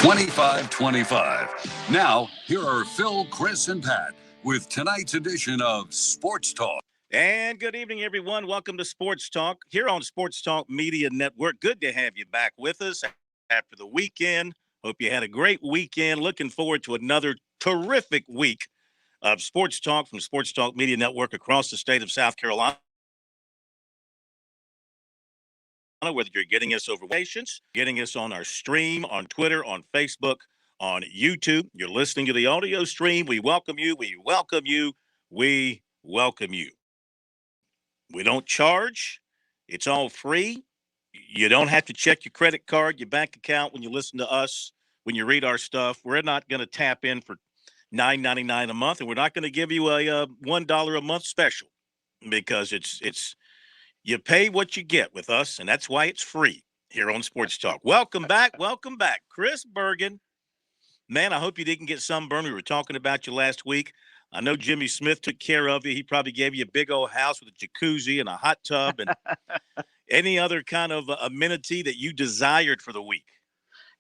2525. Now, here are Phil, Chris, and Pat with tonight's edition of Sports Talk. And good evening, everyone. Welcome to Sports Talk here on Sports Talk Media Network. Good to have you back with us after the weekend. Hope you had a great weekend. Looking forward to another terrific week of Sports Talk from Sports Talk Media Network across the state of South Carolina. Whether you're getting us over patients, getting us on our stream, on Twitter, on Facebook, on YouTube, you're listening to the audio stream. We welcome you. We welcome you. We welcome you. We don't charge. It's all free. You don't have to check your credit card, your bank account when you listen to us, when you read our stuff. We're not going to tap in for $9.99 a month, and we're not going to give you a $1 a month special because it's you pay what you get with us, and that's why it's free here on Sports Talk. Welcome back. Welcome back. Chris Bergen. Man, I hope you didn't get sunburned. We were talking about you last week. I know Jimmy Smith took care of you. He probably gave you a big old house with a jacuzzi and a hot tub and any other kind of amenity that you desired for the week.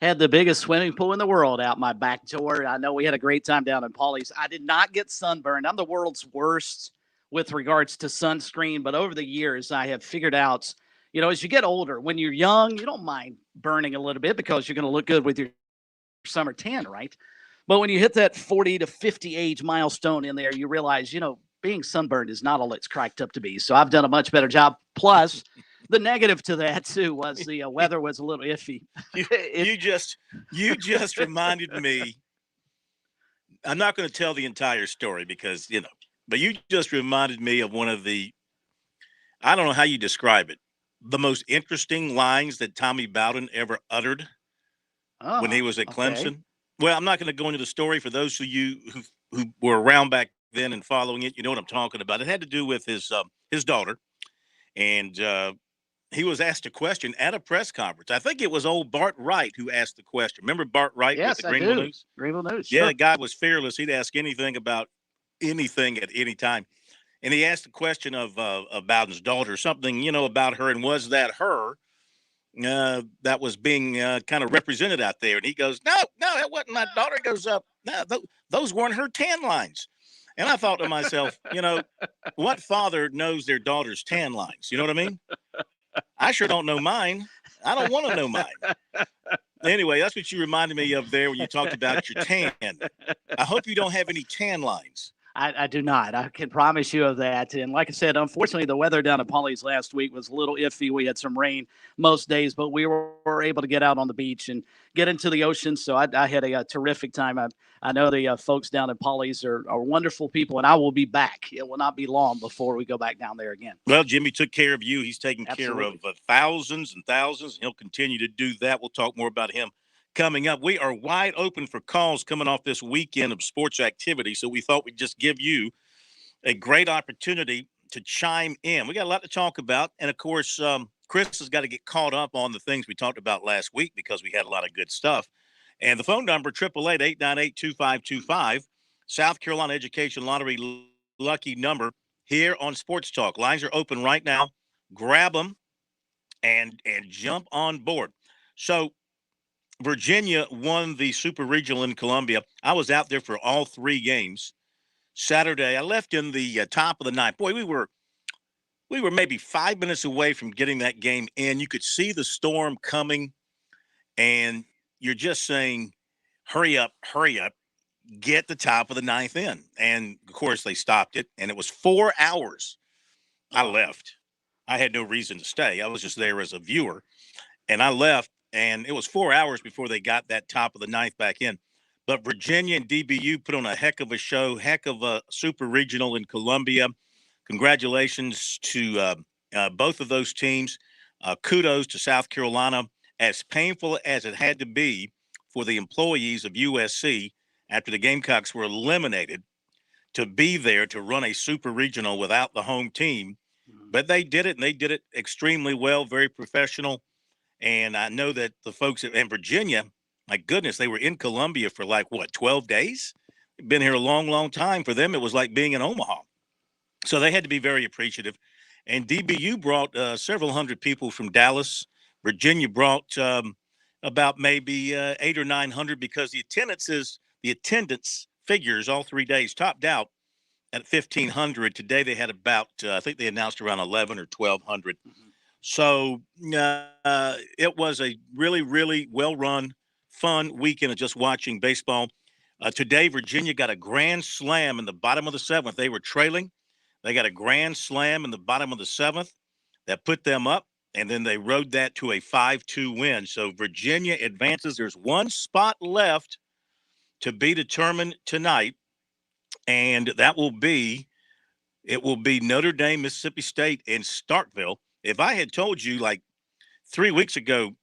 Had the biggest swimming pool in the world out my back door. I know we had a great time down in Paulie's. I did not get sunburned. I'm the world's worst with regards to sunscreen, but over the years I have figured out, as you get older, when you're young, you don't mind burning a little bit because you're going to look good with your summer tan, right? But when you hit that 40 to 50 age milestone in there, you realize, being sunburned is not all it's cracked up to be. So I've done a much better job. Plus, the negative to that too was the weather was a little iffy. You just reminded me. I'm not going to tell the entire story because but you just reminded me of one of the. I don't know how you describe it. The most interesting lines that Tommy Bowden ever uttered when he was at Clemson. Okay. Well, I'm not going to go into the story for those of you who were around back then and following it. You know what I'm talking about. It had to do with his daughter, and he was asked a question at a press conference. I think it was old Bart Wright who asked the question. Remember Bart Wright with the Greenville News? Greenville News. Yeah, sure. The guy was fearless. He'd ask anything about anything at any time. And he asked the question of Bowden's daughter, something, about her, and was that her that was being kind of represented out there? And he goes, no, that wasn't my daughter. He goes, no, those weren't her tan lines. And I thought to myself, what father knows their daughter's tan lines? You know what I mean? I sure don't know mine. I don't want to know mine. Anyway, that's what you reminded me of there when you talked about your tan. I hope you don't have any tan lines. I do not. I can promise you of that. And like I said, unfortunately, the weather down at Paulie's last week was a little iffy. We had some rain most days, but we were able to get out on the beach and get into the ocean. So I had a terrific time. I know the folks down at Paulie's are wonderful people, and I will be back. It will not be long before we go back down there again. Well, Jimmy took care of you. He's taking care of thousands and thousands. He'll continue to do that. We'll talk more about him coming up. We are wide open for calls coming off this weekend of sports activity, so we thought we'd just give you a great opportunity to chime in. We got a lot to talk about, and of course, Chris has got to get caught up on the things we talked about last week because we had a lot of good stuff. And the phone number, 888-898-2525, South Carolina Education Lottery lucky number here on Sports Talk. Lines are open right now. Grab them and jump on board. So Virginia won the Super Regional in Columbia. I was out there for all three games. Saturday, I left in the top of the ninth. Boy, we were maybe 5 minutes away from getting that game in. You could see the storm coming, and you're just saying, hurry up, get the top of the ninth in. And, of course, they stopped it, and it was 4 hours. I left. I had no reason to stay. I was just there as a viewer, and I left. And it was 4 hours before they got that top of the ninth back in. But Virginia and DBU put on a heck of a show, heck of a super regional in Columbia. Congratulations to both of those teams. Kudos to South Carolina. As painful as it had to be for the employees of USC after the Gamecocks were eliminated to be there to run a super regional without the home team. But they did it, and they did it extremely well, very professional. And I know that the folks in Virginia, my goodness, they were in Columbia for 12 days? Been here a long, long time. For them, it was like being in Omaha. So they had to be very appreciative. And DBU brought several hundred people from Dallas. Virginia brought about maybe 800 or 900 because the attendance figures all 3 days topped out at 1,500. Today they had about I think they announced around 11 or 1,200. So it was a really, really well-run, fun weekend of just watching baseball. Today, Virginia got a grand slam in the bottom of the seventh. They were trailing. They got a grand slam in the bottom of the seventh that put them up, and then they rode that to a 5-2 win. So Virginia advances. There's one spot left to be determined tonight, and it will be Notre Dame, Mississippi State, and Starkville. If I had told you like 3 weeks ago,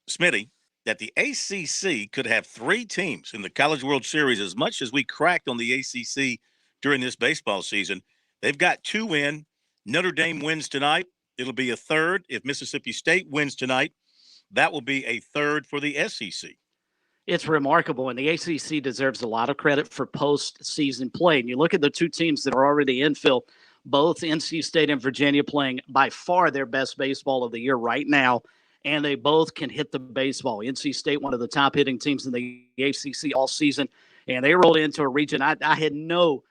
Smitty, that the ACC could have 3 teams in the College World Series, as much as we cracked on the ACC during this baseball season, they've got 2 in. Notre Dame wins tonight. It'll be a third. If Mississippi State wins tonight, that will be a third for the SEC. It's remarkable, and the ACC deserves a lot of credit for postseason play. And you look at the 2 teams that are already in, Phil, both NC State and Virginia playing by far their best baseball of the year right now, and they both can hit the baseball. NC State, one of the top hitting teams in the ACC all season, and they rolled into a region. I had no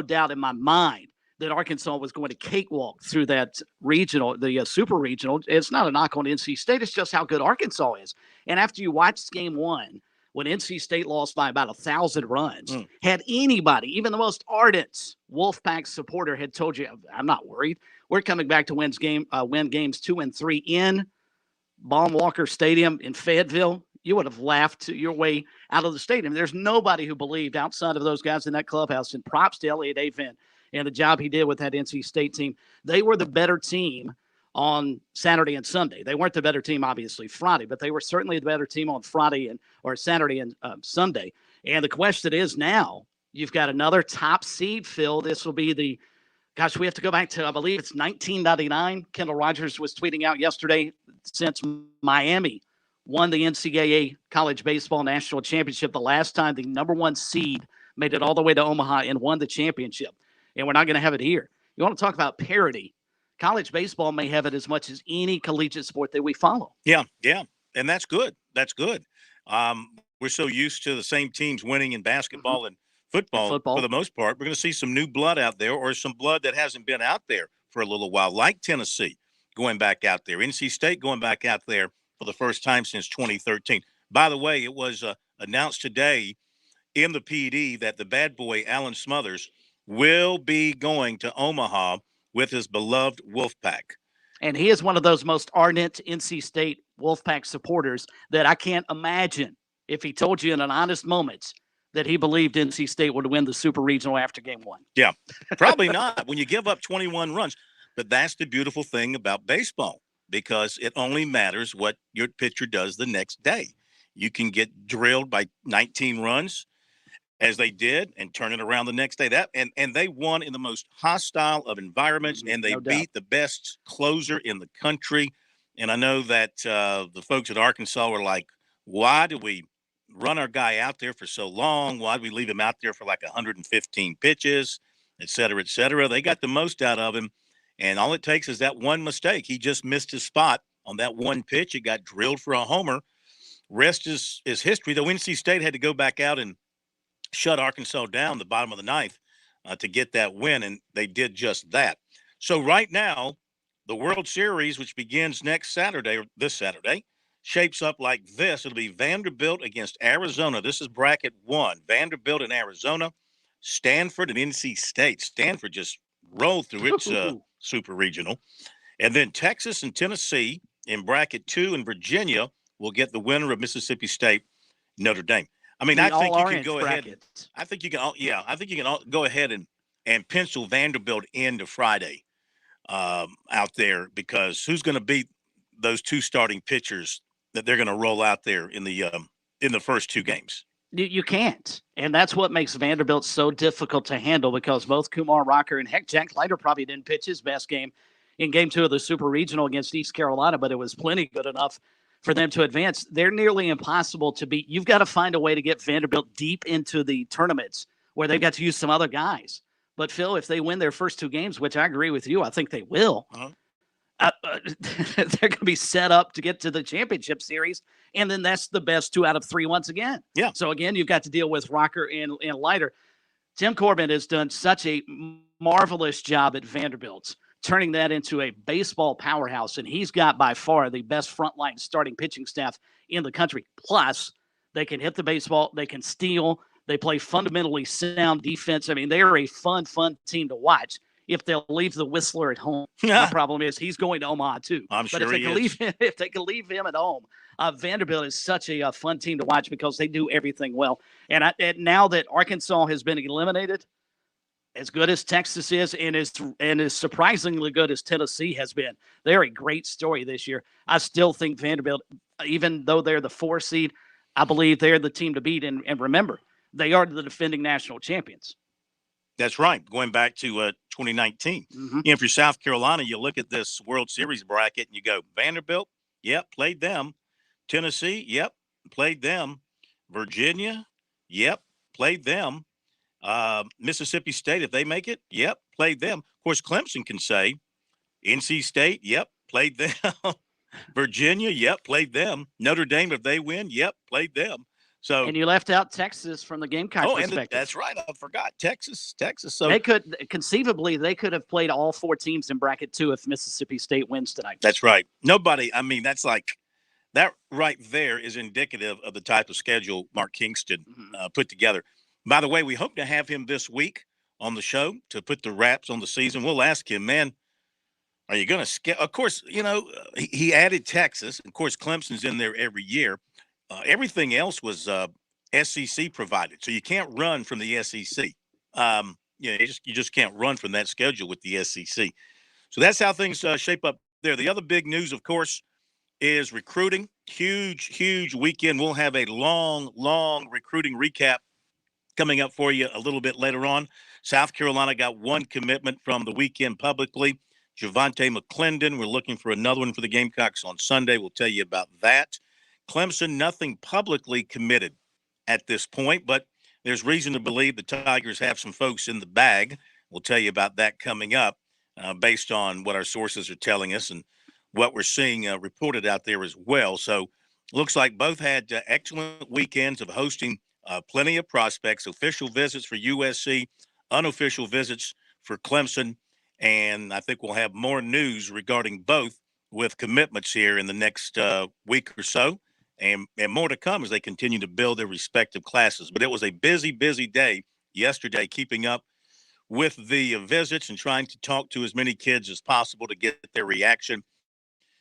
doubt in my mind that Arkansas was going to cakewalk through that regional, the super regional. It's not a knock on NC State. It's just how good Arkansas is. And after you watch game 1, when NC State lost by about 1,000 runs, had anybody, even the most ardent Wolfpack supporter, had told you, I'm not worried. We're coming back to win games 2 and 3 in Baum-Walker Stadium in Fayetteville, you would have laughed your way out of the stadium. There's nobody who believed outside of those guys in that clubhouse. And props to Elliott Avent and the job he did with that NC State team. They were the better team on Saturday and Sunday. They weren't the better team, obviously, Friday, but they were certainly the better team on Friday or Saturday and Sunday. And the question is now, you've got another top seed, Phil. This will be we have to go back to, I believe it's 1999. Kendall Rogers was tweeting out yesterday, since Miami won the NCAA College Baseball National Championship, the last time the number 1 seed made it all the way to Omaha and won the championship. And we're not going to have it here. You want to talk about parity? College baseball may have it as much as any collegiate sport that we follow. Yeah. And that's good. We're so used to the same teams winning in basketball and football for the most part. We're going to see some new blood out there, or some blood that hasn't been out there for a little while, like Tennessee going back out there, NC State going back out there for the first time since 2013. By the way, it was announced today in the PD that the bad boy, Alan Smothers, will be going to Omaha with his beloved Wolfpack. And he is one of those most ardent NC State Wolfpack supporters that I can't imagine if he told you in an honest moment that he believed NC State would win the Super Regional after game 1. Yeah, probably not when you give up 21 runs. But that's the beautiful thing about baseball, because it only matters what your pitcher does the next day. You can get drilled by 19 runs, as they did, and turn it around the next day. And they won in the most hostile of environments, and they beat the best closer in the country. And I know that the folks at Arkansas were like, why do we run our guy out there for so long? Why do we leave him out there for like 115 pitches, et cetera, et cetera? They got the most out of him. And all it takes is that one mistake. He just missed his spot on that one pitch. He got drilled for a homer. Rest is history, though. NC State had to go back out and shut Arkansas down the bottom of the ninth to get that win, and they did just that. So right now, the World Series, which begins this Saturday, shapes up like this. It'll be Vanderbilt against Arizona. This is bracket 1. Vanderbilt and Arizona, Stanford and NC State. Stanford just rolled through its super regional. And then Texas and Tennessee in bracket 2, and Virginia will get the winner of Mississippi State, Notre Dame. I mean, I think you can go ahead. I think you can go ahead and pencil Vanderbilt into Friday out there, because who's going to beat those 2 starting pitchers that they're going to roll out there in the first 2 games? You can't. And that's what makes Vanderbilt so difficult to handle, because both Kumar Rocker and Jack Leiter probably didn't pitch his best game in game 2 of the Super Regional against East Carolina, but it was plenty good enough for them to advance. They're nearly impossible to beat. You've got to find a way to get Vanderbilt deep into the tournaments where they've got to use some other guys. But, Phil, if they win their first 2 games, which I agree with you, I think they will, they're going to be set up to get to the championship series, and then that's the best 2 out of 3 once again. Yeah. So again, you've got to deal with Rocker and Leiter. Tim Corbin has done such a marvelous job at Vanderbilt, turning that into a baseball powerhouse, and he's got by far the best frontline starting pitching staff in the country. Plus, they can hit the baseball, they can steal, they play fundamentally sound defense. I mean, they are a fun team to watch. If they'll leave the Whistler at home, the problem is he's going to Omaha too. I'm but sure if they can leave him at home, Vanderbilt is such a fun team to watch because they do everything well. And now that Arkansas has been eliminated, as good as Texas is and is surprisingly good as Tennessee has been, they're a great story this year. I still think Vanderbilt, even though they're the 4 seed, I believe they're the team to beat. And remember, they are the defending national champions. That's right. Going back to 2019. Mm-hmm. If you're South Carolina, you look at this World Series bracket and you go, Vanderbilt, yep, played them. Tennessee, yep, played them. Virginia, yep, played them. Mississippi State, if they make it, yep, played them. Of course, Clemson can say, NC State, yep, played them. Virginia, yep, played them. Notre Dame, if they win, yep, played them. So, and you left out Texas from the Gamecock perspective. That's right. I forgot Texas. So they could conceivably have played all 4 teams in bracket 2 if Mississippi State wins tonight. That's right. Nobody. I mean, that's like that right there is indicative of the type of schedule Mark Kingston put together. By the way, we hope to have him this week on the show to put the wraps on the season. We'll ask him, man, are you going to Of course, he added Texas. Of course, Clemson's in there every year. Everything else was SEC provided, so you can't run from the SEC. You just can't run from that schedule with the SEC. So that's how things shape up there. The other big news, of course, is recruiting. Huge weekend. We'll have a long recruiting recap coming up for you a little bit later on. South Carolina got 1 commitment from the weekend publicly. Javonte McClendon. We're looking for another one for the Gamecocks on Sunday. We'll tell you about that. Clemson, nothing publicly committed at this point, but there's reason to believe the Tigers have some folks in the bag. We'll tell you about that coming up based on what our sources are telling us and what we're seeing reported out there as well. So looks like both had excellent weekends of hosting plenty of prospects, official visits for USC, unofficial visits for Clemson, and I think we'll have more news regarding both with commitments here in the next week or so. And more to come as they continue to build their respective classes. But it was a busy day yesterday, keeping up with the visits and trying to talk to as many kids as possible to get their reaction.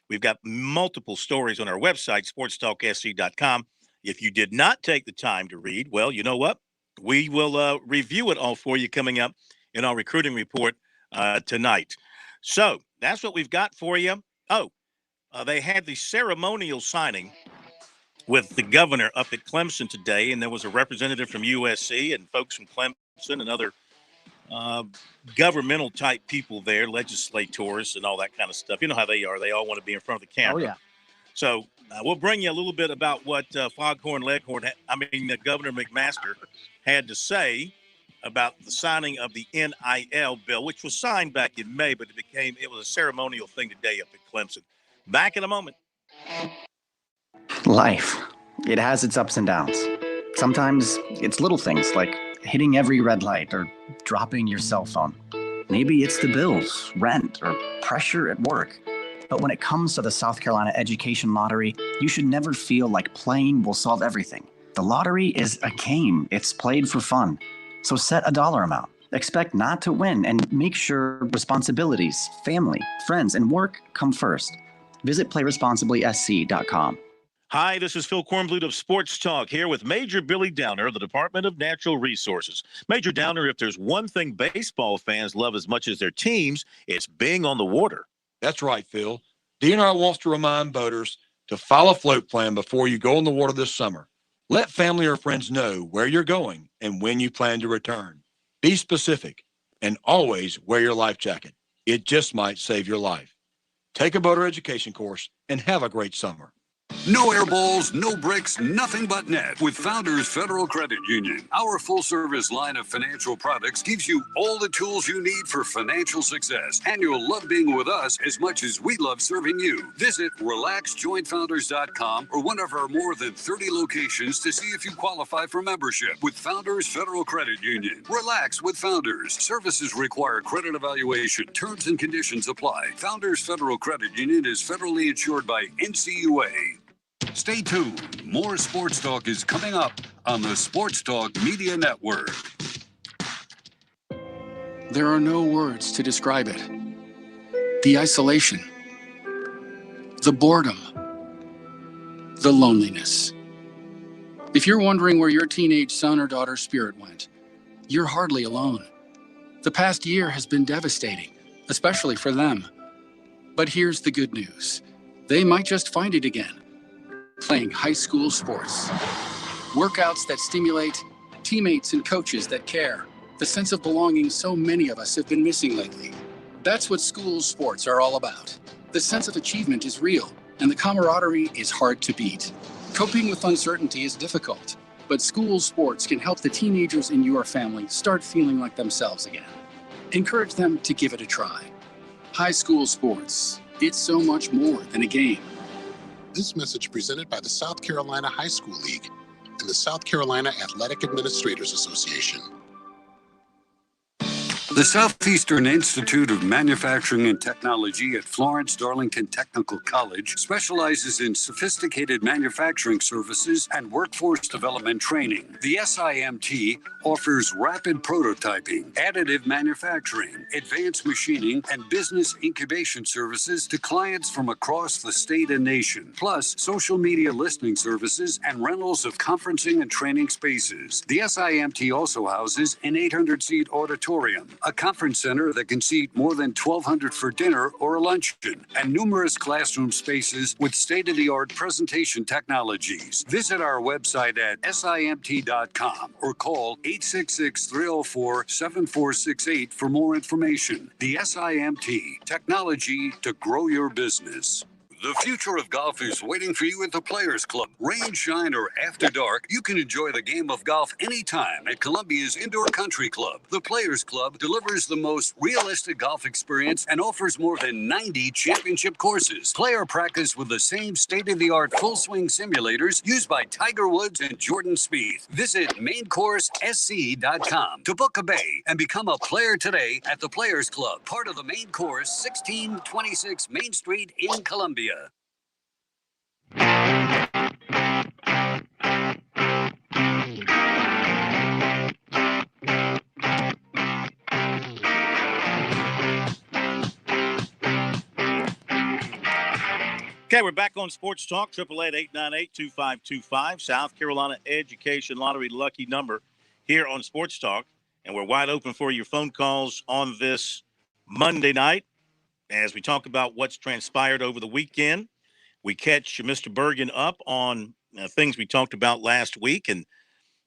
We've got multiple stories on our website, sportstalksc.com. If you did not take the time to read, well, you know what? We will review it all for you coming up in our recruiting report tonight. So that's what we've got for you. They had the ceremonial signing with the governor up at Clemson today, and there was a representative from USC and folks from Clemson and other governmental type people there, legislators and all that kind of stuff. You know how they are. They all want to be in front of the camera. Oh, yeah. So we'll bring you a little bit about what Governor McMaster had to say about the signing of the NIL bill, which was signed back in May, but it was a ceremonial thing today up at Clemson. Back in a moment. Life, it has its ups and downs. Sometimes it's little things like hitting every red light or dropping your cell phone. Maybe it's the bills, rent, or pressure at work. But when it comes to the South Carolina Education Lottery, you should never feel like playing will solve everything. The lottery is a game. It's played for fun. So set a dollar amount. Expect not to win and make sure responsibilities, family, friends, and work come first. Visit playresponsiblysc.com. Hi, this is Phil Kornblut of Sports Talk here with Major Billy Downer of the Department of Natural Resources. Major Downer, if there's one thing baseball fans love as much as their teams, it's being on the water. That's right, Phil. DNR wants to remind boaters to file a float plan before you go on the water this summer. Let family or friends know where you're going and when you plan to return. Be specific and always wear your life jacket. It just might save your life. Take a boater education course and have a great summer. No air balls, no bricks, nothing but net with Founders Federal Credit Union. Our full-service line of financial products gives you all the tools you need for financial success, and you'll love being with us as much as we love serving you. Visit relaxjoinfounders.com or one of our more than 30 locations to see if you qualify for membership with Founders Federal Credit Union. Relax with Founders. Services require credit evaluation. Terms and conditions apply. Founders Federal Credit Union is federally insured by NCUA. Stay tuned. More Sports Talk is coming up on the Sports Talk Media Network. There are no words to describe it. The isolation, the boredom, the loneliness. If you're wondering where your teenage son or daughter's spirit went, you're hardly alone. The past year has been devastating, especially for them. But here's the good news. They might just find it again, playing high school sports. Workouts that stimulate, teammates and coaches that care. The sense of belonging so many of us have been missing lately. That's what school sports are all about. The sense of achievement is real, and the camaraderie is hard to beat. Coping with uncertainty is difficult, but school sports can help the teenagers in your family start feeling like themselves again. Encourage them to give it a try. High school sports, it's so much more than a game. This message presented by the South Carolina High School League and the South Carolina Athletic Administrators Association. The Southeastern Institute of Manufacturing and Technology at Florence Darlington Technical College specializes in sophisticated manufacturing services and workforce development training. The SIMT offers rapid prototyping, additive manufacturing, advanced machining, and business incubation services to clients from across the state and nation, plus social media listening services and rentals of conferencing and training spaces. The SIMT also houses an 800-seat auditorium, a conference center that can seat more than 1,200 for dinner or a luncheon, and numerous classroom spaces with state-of-the-art presentation technologies. Visit our website at simt.com or call 866-304-7468 for more information. The SIMT, technology to grow your business. The future of golf is waiting for you at the Players Club. Rain, shine, or after dark, you can enjoy the game of golf anytime at Columbia's Indoor Country Club. The Players Club delivers the most realistic golf experience and offers more than 90 championship courses. Play or practice with the same state-of-the-art full-swing simulators used by Tiger Woods and Jordan Spieth. Visit maincoursesc.com to book a bay and become a player today at the Players Club, part of the Main Course, 1626 Main Street in Columbia. Okay, we're back on Sports Talk, 888-898-2525, South Carolina Education Lottery lucky number here on Sports Talk. And we're wide open for your phone calls on this Monday night as we talk about what's transpired over the weekend. We catch Mr. Bergen up on things we talked about last week and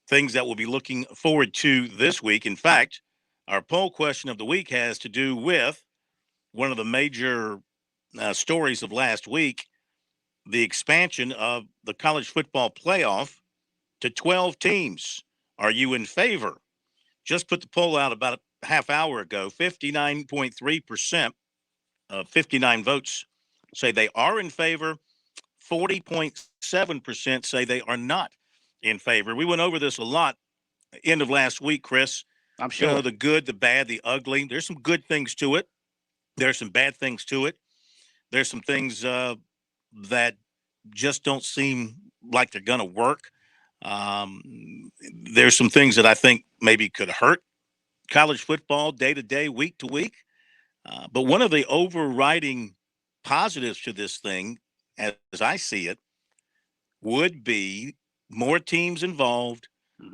things that we'll be looking forward to this week. In fact, our poll question of the week has to do with one of the major stories of last week, the expansion of the college football playoff to 12 teams. Are you in favor? Just put the poll out about a half hour ago. 59.3% of 59 votes say they are in favor. 40.7% say they are not in favor. We went over this a lot end of last week, Chris. I'm sure. You know, the good, the bad, the ugly. There's some good things to it. There's some bad things to it. There's some things that just don't seem like they're going to work. There's some things that I think maybe could hurt college football day to day, week to week. But one of the overriding positives to this thing, as I see it, would be more teams involved,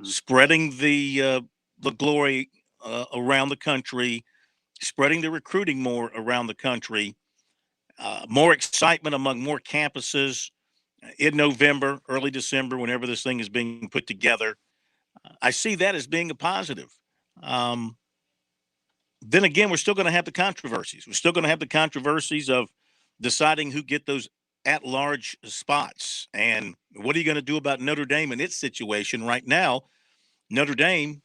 spreading the glory around the country, spreading the recruiting more around the country, more excitement among more campuses in November, early December, whenever this thing is being put together. I see that as being a positive. Then again, we're still going to have the controversies. We're still going to have the controversies of deciding who get those at-large spots. And what are you going to do about Notre Dame in its situation right now? Notre Dame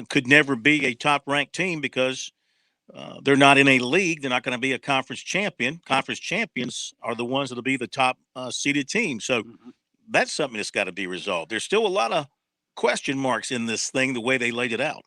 could never be a top-ranked team because they're not in a league. They're not going to be a conference champion. Conference champions are the ones that will be the top seeded team. So that's something that's got to be resolved. There's still a lot of question marks in this thing, the way they laid it out.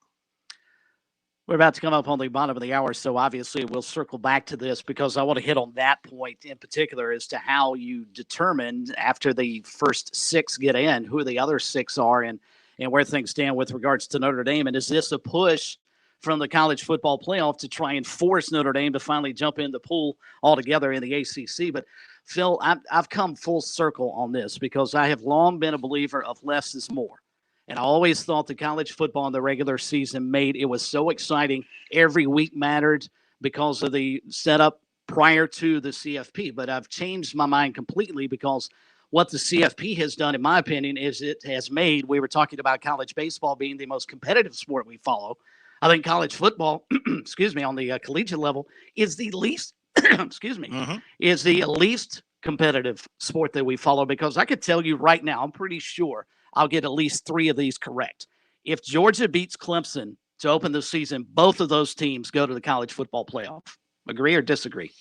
We're about to come up on the bottom of the hour, so obviously we'll circle back to this because I want to hit on that point in particular as to how you determine after the first 6 get in who the other 6 are and where things stand with regards to Notre Dame. And is this a push from the college football playoff to try and force Notre Dame to finally jump in the pool altogether in the ACC? But, Phil, I've come full circle on this because I have long been a believer of less is more. And I always thought the college football in the regular season it was so exciting. Every week mattered because of the setup prior to the CFP. But I've changed my mind completely because what the CFP has done, in my opinion, is it has made, we were talking about college baseball being the most competitive sport we follow. I think college football, excuse me, on the collegiate level is the least, excuse me, is the least competitive sport that we follow because I could tell you right now, I'm pretty sure I'll get at least 3 of these correct. If Georgia beats Clemson to open the season, both of those teams go to the college football playoff. Agree or disagree?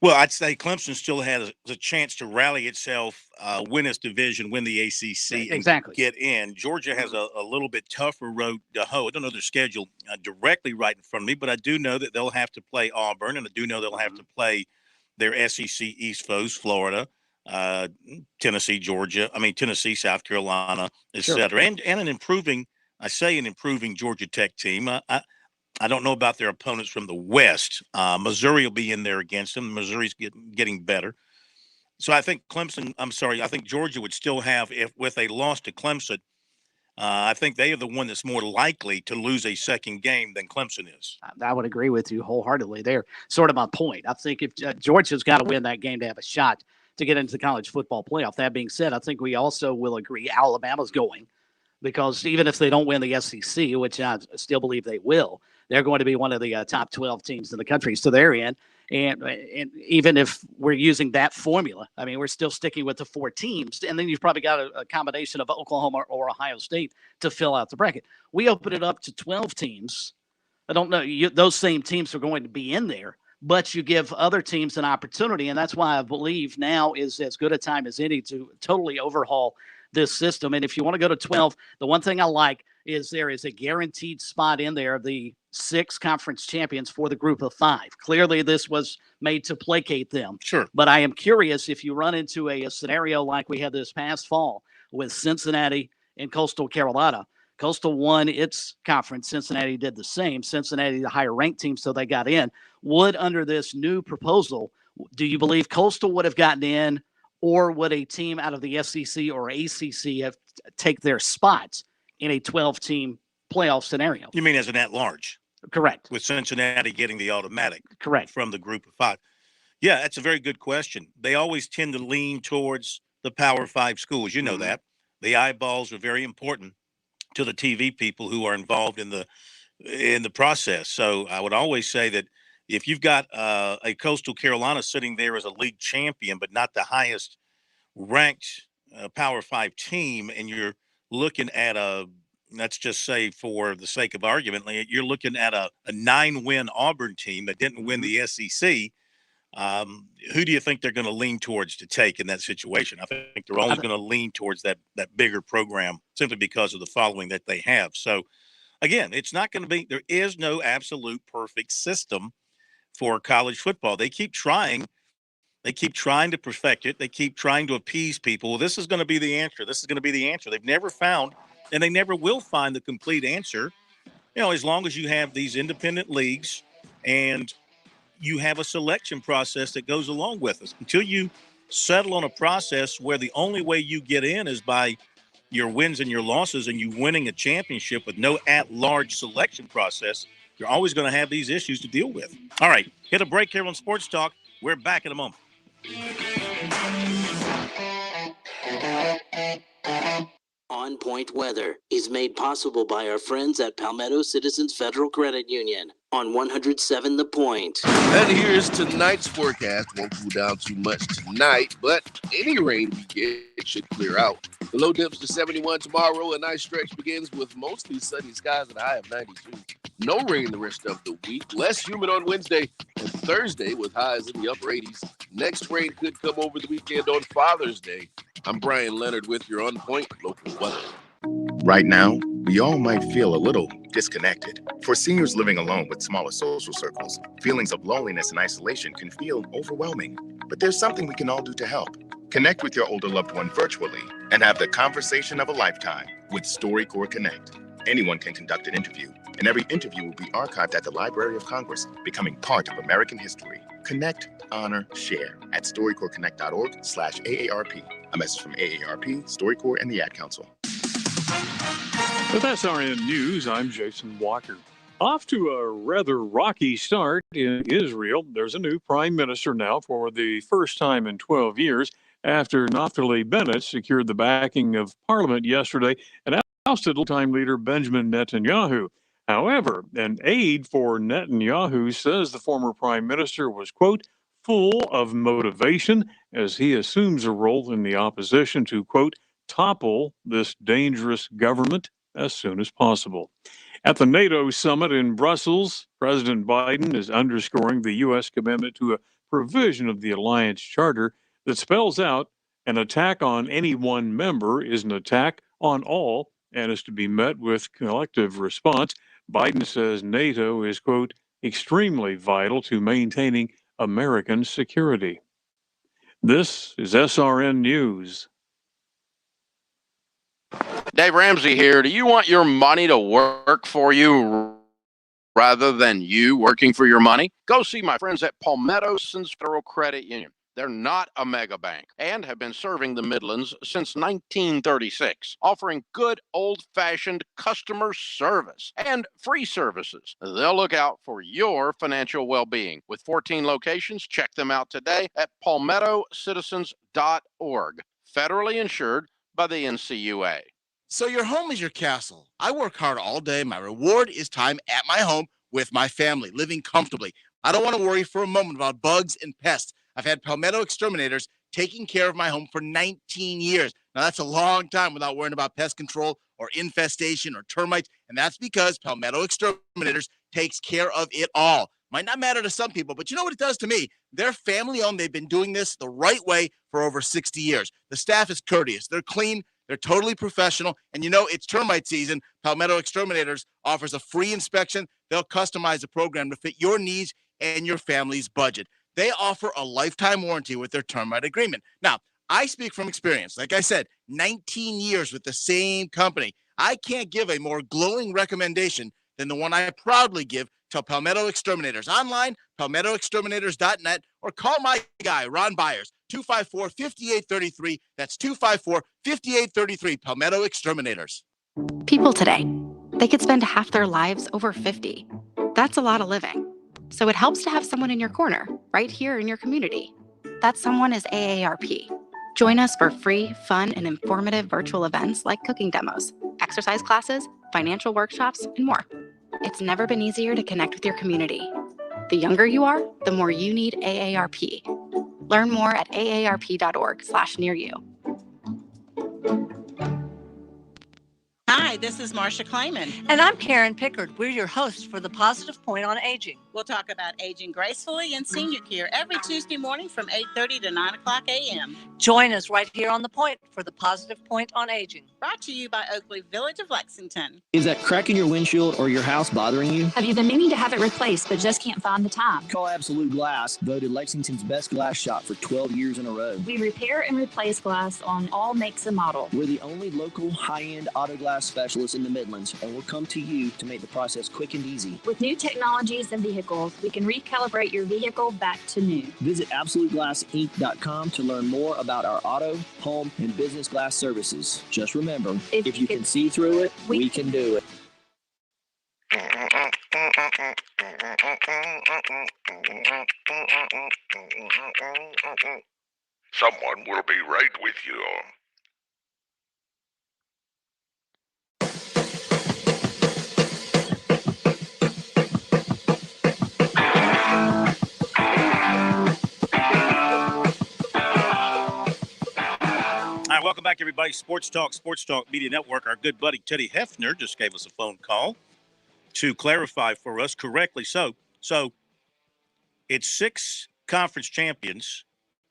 Well, I'd say Clemson still has a chance to rally itself, win its division, win the ACC, and get in. Georgia has a little bit tougher road to hoe. I don't know their schedule directly right in front of me, but I do know that they'll have to play Auburn, and I do know they'll have to play their SEC East foes, Florida, Tennessee, South Carolina, et cetera, and an improving Georgia Tech team. I don't know about their opponents from the West. Missouri will be in there against them. Missouri's getting better. So I think Georgia would still have, with a loss to Clemson, I think they are the one that's more likely to lose a second game than Clemson is. I would agree with you wholeheartedly there. Sort of my point. I think if Georgia's got to win that game to have a shot to get into the college football playoff. That being said, I think we also will agree Alabama's going because even if they don't win the SEC, which I still believe they will, they're going to be one of the top 12 teams in the country. So they're in. And even if we're using that formula, I mean, we're still sticking with the 4 teams. And then you've probably got a combination of Oklahoma or Ohio State to fill out the bracket. We open it up to 12 teams. I don't know. Those same teams are going to be in there, but you give other teams an opportunity. And that's why I believe now is as good a time as any to totally overhaul this system. And if you want to go to 12, the one thing I like is there is a guaranteed spot in there of the 6 conference champions for the group of 5. Clearly, this was made to placate them. Sure. But I am curious if you run into a scenario like we had this past fall with Cincinnati and Coastal Carolina. Coastal won its conference. Cincinnati did the same. Cincinnati, the higher ranked team, so they got in. Would, under this new proposal, do you believe Coastal would have gotten in, or would a team out of the SEC or ACC have take their spots in a 12-team playoff scenario? You mean as an at-large? Correct. With Cincinnati getting the automatic. Correct. From the group of 5. Yeah, that's a very good question. They always tend to lean towards the Power 5 schools. You know that. The eyeballs are very important to the TV people who are involved in the process. So I would always say that if you've got a Coastal Carolina sitting there as a league champion, but not the highest ranked Power 5 team, and you're looking at let's just say for the sake of argument, you're looking at a 9-win Auburn team that didn't win the SEC. Who do you think they're going to lean towards to take in that situation? I think they're always going to lean towards that bigger program simply because of the following that they have. So, again, it's not going to be – there is no absolute perfect system for college football. They keep trying. They keep trying to perfect it. They keep trying to appease people. Well, this is going to be the answer. This is going to be the answer. They've never found, and they never will find the complete answer, as long as you have these independent leagues and – you have a selection process that goes along with us. Until you settle on a process where the only way you get in is by your wins and your losses and you winning a championship with no at-large selection process, you're always going to have these issues to deal with. All right, hit a break here on Sports Talk. We're back in a moment. On on-point weather is made possible by our friends at Palmetto Citizens Federal Credit Union on 107 The Point. And here's tonight's forecast. Won't cool down too much tonight, but any rain we get should clear out. The low dips to 71 tomorrow. A nice stretch begins with mostly sunny skies and a high of 92. No rain the rest of the week. Less humid on Wednesday and Thursday with highs in the upper 80s. Next rain could come over the weekend on Father's Day. I'm Brian Leonard with your On Point local weather. Right now, we all might feel a little disconnected. For seniors living alone with smaller social circles, feelings of loneliness and isolation can feel overwhelming. But there's something we can all do to help. Connect with your older loved one virtually and have the conversation of a lifetime with StoryCorps Connect. Anyone can conduct an interview, and every interview will be archived at the Library of Congress, becoming part of American history. Connect, honor, share at StoryCorpsConnect.org/AARP. A message from AARP, StoryCorps, and the Ad Council. With SRN News, I'm Jason Walker. Off to a rather rocky start in Israel. There's a new prime minister now for the first time in 12 years after Naftali Bennett secured the backing of parliament yesterday and ousted longtime leader Benjamin Netanyahu. However, an aide for Netanyahu says the former prime minister was, quote, full of motivation as he assumes a role in the opposition to, quote, topple this dangerous government as soon as possible. At the NATO summit in Brussels, President Biden is underscoring the U.S. commitment to a provision of the alliance charter that spells out an attack on any one member is an attack on all and is to be met with collective response. Biden says NATO is, quote, extremely vital to maintaining American security. This is SRN News. Dave Ramsey here. Do you want your money to work for you rather than you working for your money? Go see my friends at Palmetto Citizens Federal Credit Union. They're not a mega bank and have been serving the Midlands since 1936, offering good old-fashioned customer service and free services. They'll look out for your financial well-being. With 14 locations, check them out today at palmettocitizens.org. Federally insured by the NCUA. So your home is your castle. I work hard all day. My reward is time at my home with my family, living comfortably. I don't want to worry for a moment about bugs and pests. I've had Palmetto exterminators taking care of my home for 19 years. Now, that's a long time without worrying about pest control or infestation or termites, and that's because Palmetto exterminators takes care of it all. Might not matter to some people, but you know what it does to me? They're family-owned. They've been doing this the right way for over 60 years. The staff is courteous. They're clean. They're totally professional. And you know, it's termite season. Palmetto Exterminators offers a free inspection. They'll customize the program to fit your needs and your family's budget. They offer a lifetime warranty with their termite agreement. Now, I speak from experience. Like I said, 19 years with the same company. I can't give a more glowing recommendation than the one I proudly give to Palmetto Exterminators. Online, palmettoexterminators.net, or call my guy, Ron Byers, 254-5833. That's 254-5833, Palmetto Exterminators. People today, they could spend half their lives over 50. That's a lot of living. So it helps to have someone in your corner, right here in your community. That someone is AARP. Join us for free, fun, and informative virtual events like cooking demos, exercise classes, financial workshops, and more. It's never been easier to connect with your community. The younger you are, the more you need AARP. Learn more at aarp.org/near-you. Hi, this is Marcia Clayman. And I'm Karen Pickard. We're your hosts for The Positive Point on Aging. We'll talk about aging gracefully and senior care every Tuesday morning from 8:30 to 9 o'clock a.m. Join us right here on The Point for The Positive Point on Aging. Brought to you by Oakley Village of Lexington. Is that crack in your windshield or your house bothering you? Have you been meaning to have it replaced but just can't find the time? Call Absolute Glass, voted Lexington's best glass shop for 12 years in a row. We repair and replace glass on all makes and models. We're the only local high-end auto glass specialist in the Midlands, and we'll come to you to make the process quick and easy. With new technologies and vehicles, we can recalibrate your vehicle back to new. Visit AbsoluteGlassInc.com to learn more about our auto, home, and business glass services. Just remember, if you can see through it, we can do it. Someone will be right with you. All right, welcome back, everybody. Sports Talk Media Network. Our good buddy Teddy Hefner just gave us a phone call to clarify for us correctly. So it's 6 conference champions.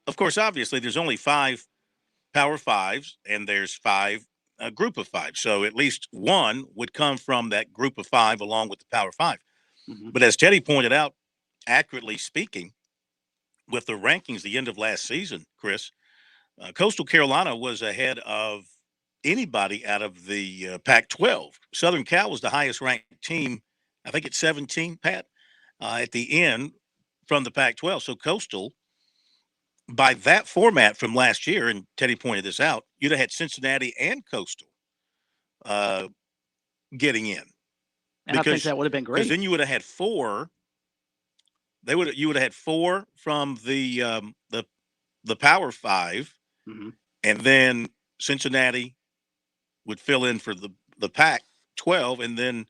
Of course, obviously, there's only 5 Power Fives, and there's 5 Group of 5. So at least one would come from that Group of 5 along with the Power 5. Mm-hmm. But as Teddy pointed out, accurately speaking, with the rankings the end of last season, Chris, Coastal Carolina was ahead of anybody out of the Pac-12. Southern Cal was the highest ranked team, I think it's 17, Pat, at the end from the Pac-12. So Coastal, by that format from last year, and Teddy pointed this out, you'd have had Cincinnati and Coastal getting in. And I think that would have been great. Because then you would have had 4. You would have had 4 from the Power 5, mm-hmm. and then Cincinnati would fill in for the Pac-12, and then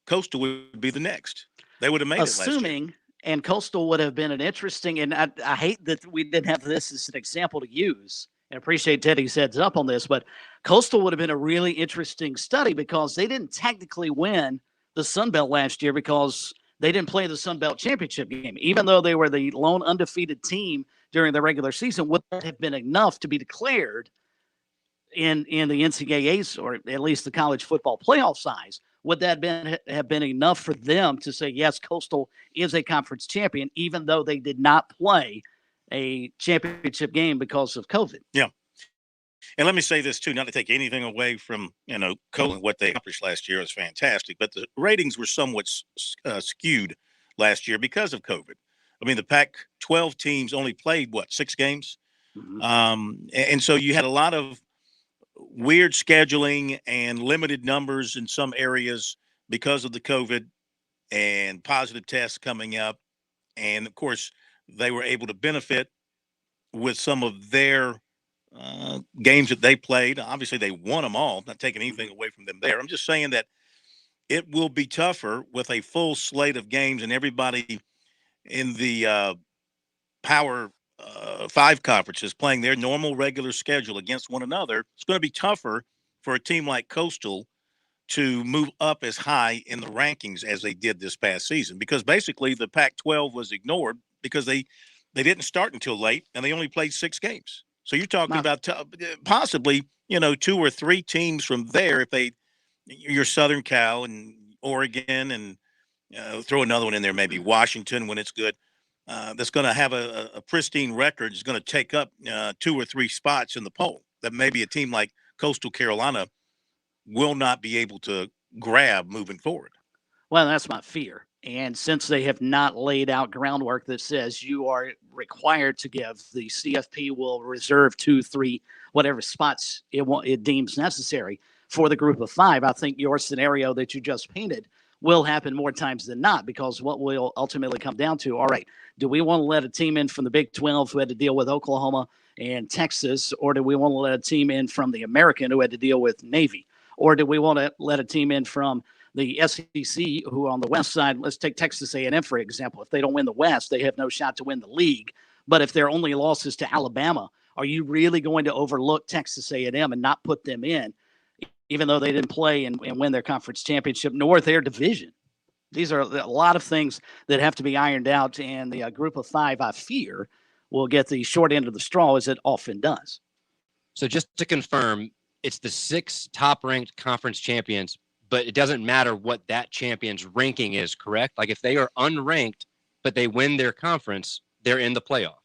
Coastal would be the next. They would have made it last year. And Coastal would have been an interesting, and I hate that we didn't have this as an example to use, and appreciate Teddy's heads up on this, but Coastal would have been a really interesting study because they didn't technically win the Sun Belt last year because they didn't play the Sun Belt championship game. Even though they were the lone undefeated team during the regular season, would that have been enough to be declared in the NCAA's, or at least the college football playoff size? Would that have been enough for them to say, yes, Coastal is a conference champion, even though they did not play a championship game because of COVID? Yeah. And let me say this, too, not to take anything away from, Coastal, what they accomplished last year was fantastic, but the ratings were somewhat skewed last year because of COVID. I mean, the Pac-12 teams only played, 6 games? Mm-hmm. And so you had a lot of weird scheduling and limited numbers in some areas because of the COVID and positive tests coming up. And of course, they were able to benefit with some of their games that they played. Obviously, they won them all, not taking anything away from them there. I'm just saying that it will be tougher with a full slate of games and everybody in the Power 5 conferences playing their normal regular schedule against one another. It's going to be tougher for a team like Coastal to move up as high in the rankings as they did this past season, because basically the Pac-12 was ignored because they didn't start until late and they only played 6 games. So you're talking about possibly, 2 or 3 teams from there, if you're Southern Cal and Oregon and throw another one in there, maybe Washington when it's good. That's going to have a pristine record is going to take up 2 or 3 spots in the poll that maybe a team like Coastal Carolina will not be able to grab moving forward. Well, that's my fear. And since they have not laid out groundwork that says you are required to give, the CFP will reserve 2, 3, whatever spots it deems necessary for the Group of 5. I think your scenario that you just painted will happen more times than not, because what will ultimately come down to, all right, do we want to let a team in from the Big 12 who had to deal with Oklahoma and Texas, or do we want to let a team in from the American who had to deal with Navy? Or do we want to let a team in from the SEC who on the West side, let's take Texas A&M, for example. If they don't win the West, they have no shot to win the league. But if their only loss is to Alabama, are you really going to overlook Texas A&M and not put them in, even though they didn't play and win their conference championship, nor their division? These are a lot of things that have to be ironed out, and the Group of 5, I fear, will get the short end of the straw, as it often does. So just to confirm, it's the 6 top-ranked conference champions, but it doesn't matter what that champion's ranking is, correct? Like if they are unranked, but they win their conference, they're in the playoff.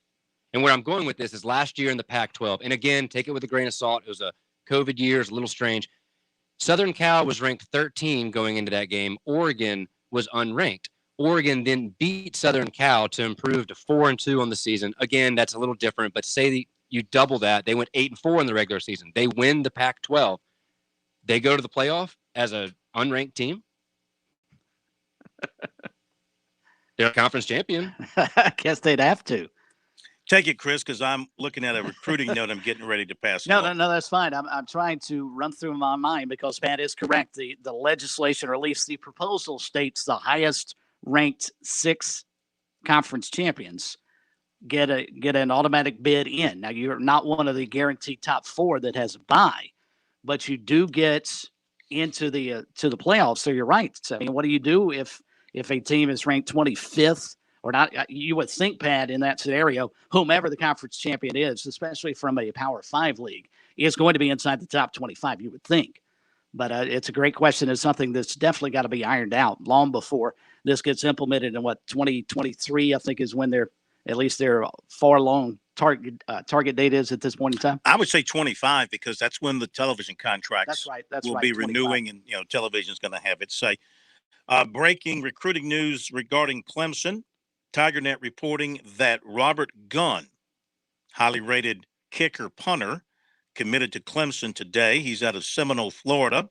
And where I'm going with this is last year in the Pac-12, and again, take it with a grain of salt. It was a COVID year, it's a little strange. Southern Cal was ranked 13 going into that game. Oregon was unranked. Oregon then beat Southern Cal to improve to 4-2 on the season. Again, that's a little different, but say you double that, they went 8-4 in the regular season. They win the Pac-12. They go to the playoff as an unranked team. They're a conference champion. I guess they'd have to. Take it, Chris, because I'm looking at a recruiting note I'm getting ready to pass. No, that's fine. I'm trying to run through my mind, because Pat is correct. The legislation, or at least the proposal, states the highest ranked 6 conference champions get an automatic bid in. Now you're not one of the guaranteed top 4 that has a bye, but you do get into the to the playoffs. So you're right. So, I mean, what do you do if a team is ranked 25th or not? You would think, Pat, in that scenario, whomever the conference champion is, especially from a Power 5 league, is going to be inside the top 25. You would think. But it's a great question. It's something that's definitely got to be ironed out long before this gets implemented in 2023, I think, is when their far long target date is at this point in time. I would say 25 because that's when the television contracts That's right. will be 25. renewing, and television's going to have its say. Breaking recruiting news regarding Clemson. TigerNet reporting that Robert Gunn, highly rated kicker punter, committed to Clemson today. He's out of Seminole, Florida.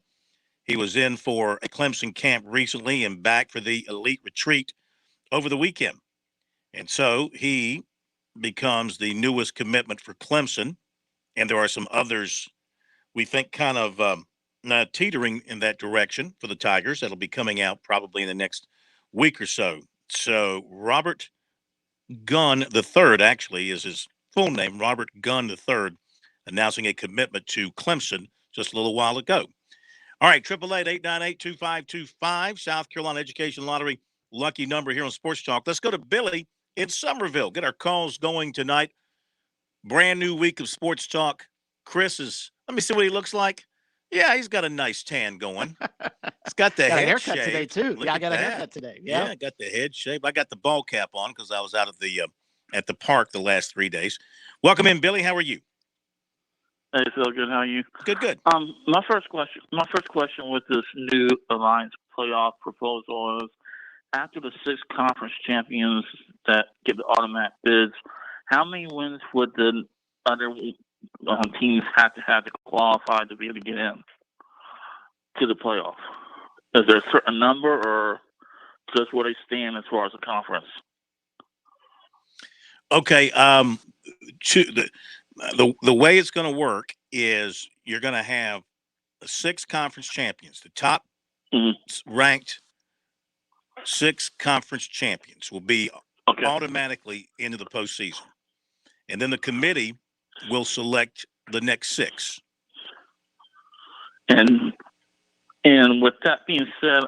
He was in for a Clemson camp recently and back for the elite retreat over the weekend. And so he becomes the newest commitment for Clemson. And there are some others we think kind of teetering in that direction for the Tigers. That'll be coming out probably in the next week or so. So Robert Gunn III, actually, is his full name, Robert Gunn III, announcing a commitment to Clemson just a little while ago. All right, 888-898-2525, South Carolina Education Lottery, lucky number here on Sports Talk. Let's go to Billy in Somerville. Get our calls going tonight. Brand new week of Sports Talk. Chris is, let me see what he looks like. Yeah, he's got a nice tan going. He's got the got head a haircut shaved. today, too. Look Yeah, I at got a that. haircut today. Yeah, I got the head shaved. I got the ball cap on because I was out of the at the park the last 3 days. Welcome in, Billy. How are you? Hey, Phil. Good. How are you? Good. My first question with this new alliance playoff proposal is: after the 6 conference champions that get the automatic bids, how many wins would the other teams have to qualify to be able to get in to the playoff? Is there a certain number, or just where they stand as far as the conference? Okay. The way it's going to work is you're going to have 6 conference champions. The top ranked 6 conference champions will be automatically into the postseason. And then the committee will select the next 6. And with that being said,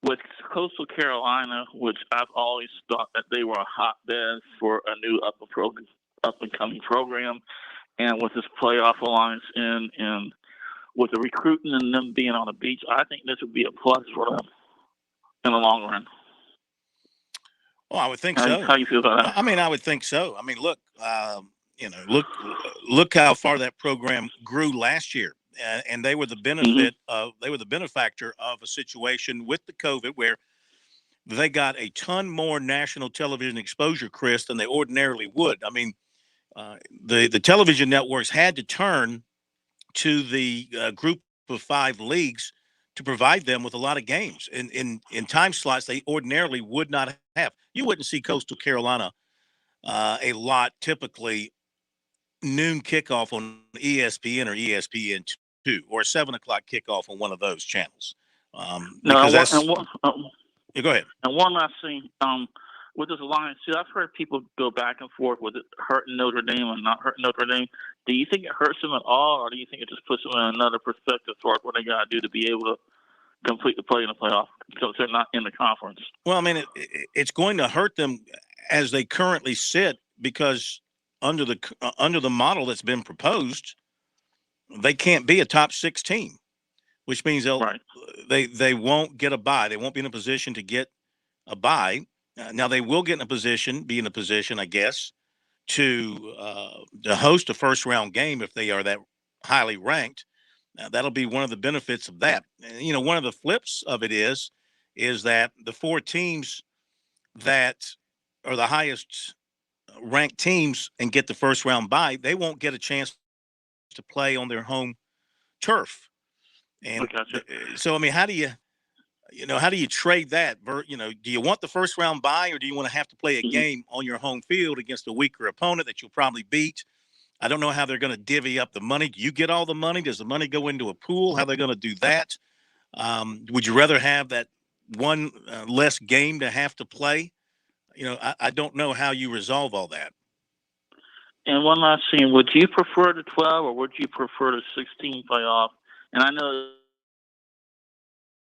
with Coastal Carolina, which I've always thought that they were a hotbed for a new up and coming program, and with this playoff alliance and with the recruiting and them being on the beach, I think this would be a plus for them in the long run. Well, I would think so. How you feel about that? I mean, I would think so. I mean, look, look how far that program grew last year, and they were the benefactor of a situation with the COVID where they got a ton more national television exposure, Chris, than they ordinarily would. I mean, the television networks had to turn to the group of 5 leagues to provide them with a lot of games in time slots they ordinarily would not have. You wouldn't see Coastal Carolina a lot typically noon kickoff on ESPN or ESPN2 or a 7 o'clock kickoff on one of those channels. Go ahead. And one last thing, with this alliance, I've heard people go back and forth with it hurting Notre Dame and not hurting Notre Dame. Do you think it hurts them at all, or do you think it just puts them in another perspective toward what they got to do to be able to complete the play in the playoff because they're not in the conference? Well, I mean, it's going to hurt them as they currently sit because under the model that's been proposed, they can't be a top 6 team, which means they won't get a bye. They won't be in a position to get a bye. Now they will be in a position, I guess, to host a first round game if they are that highly ranked. That'll be one of the benefits of that. And, one of the flips of it is that the 4 teams that are the highest ranked teams and get the first round bye, they won't get a chance to play on their home turf. And so, I mean, how do you trade that? Do you want the first round bye, or do you want to have to play a game on your home field against a weaker opponent that you'll probably beat? I don't know how they're going to divvy up the money. Do you get all the money? Does the money go into a pool? How are they going to do that? Would you rather have that one less game to have to play I don't know how you resolve all that. And one last thing, would you prefer the 12 or would you prefer the 16 playoff? And I know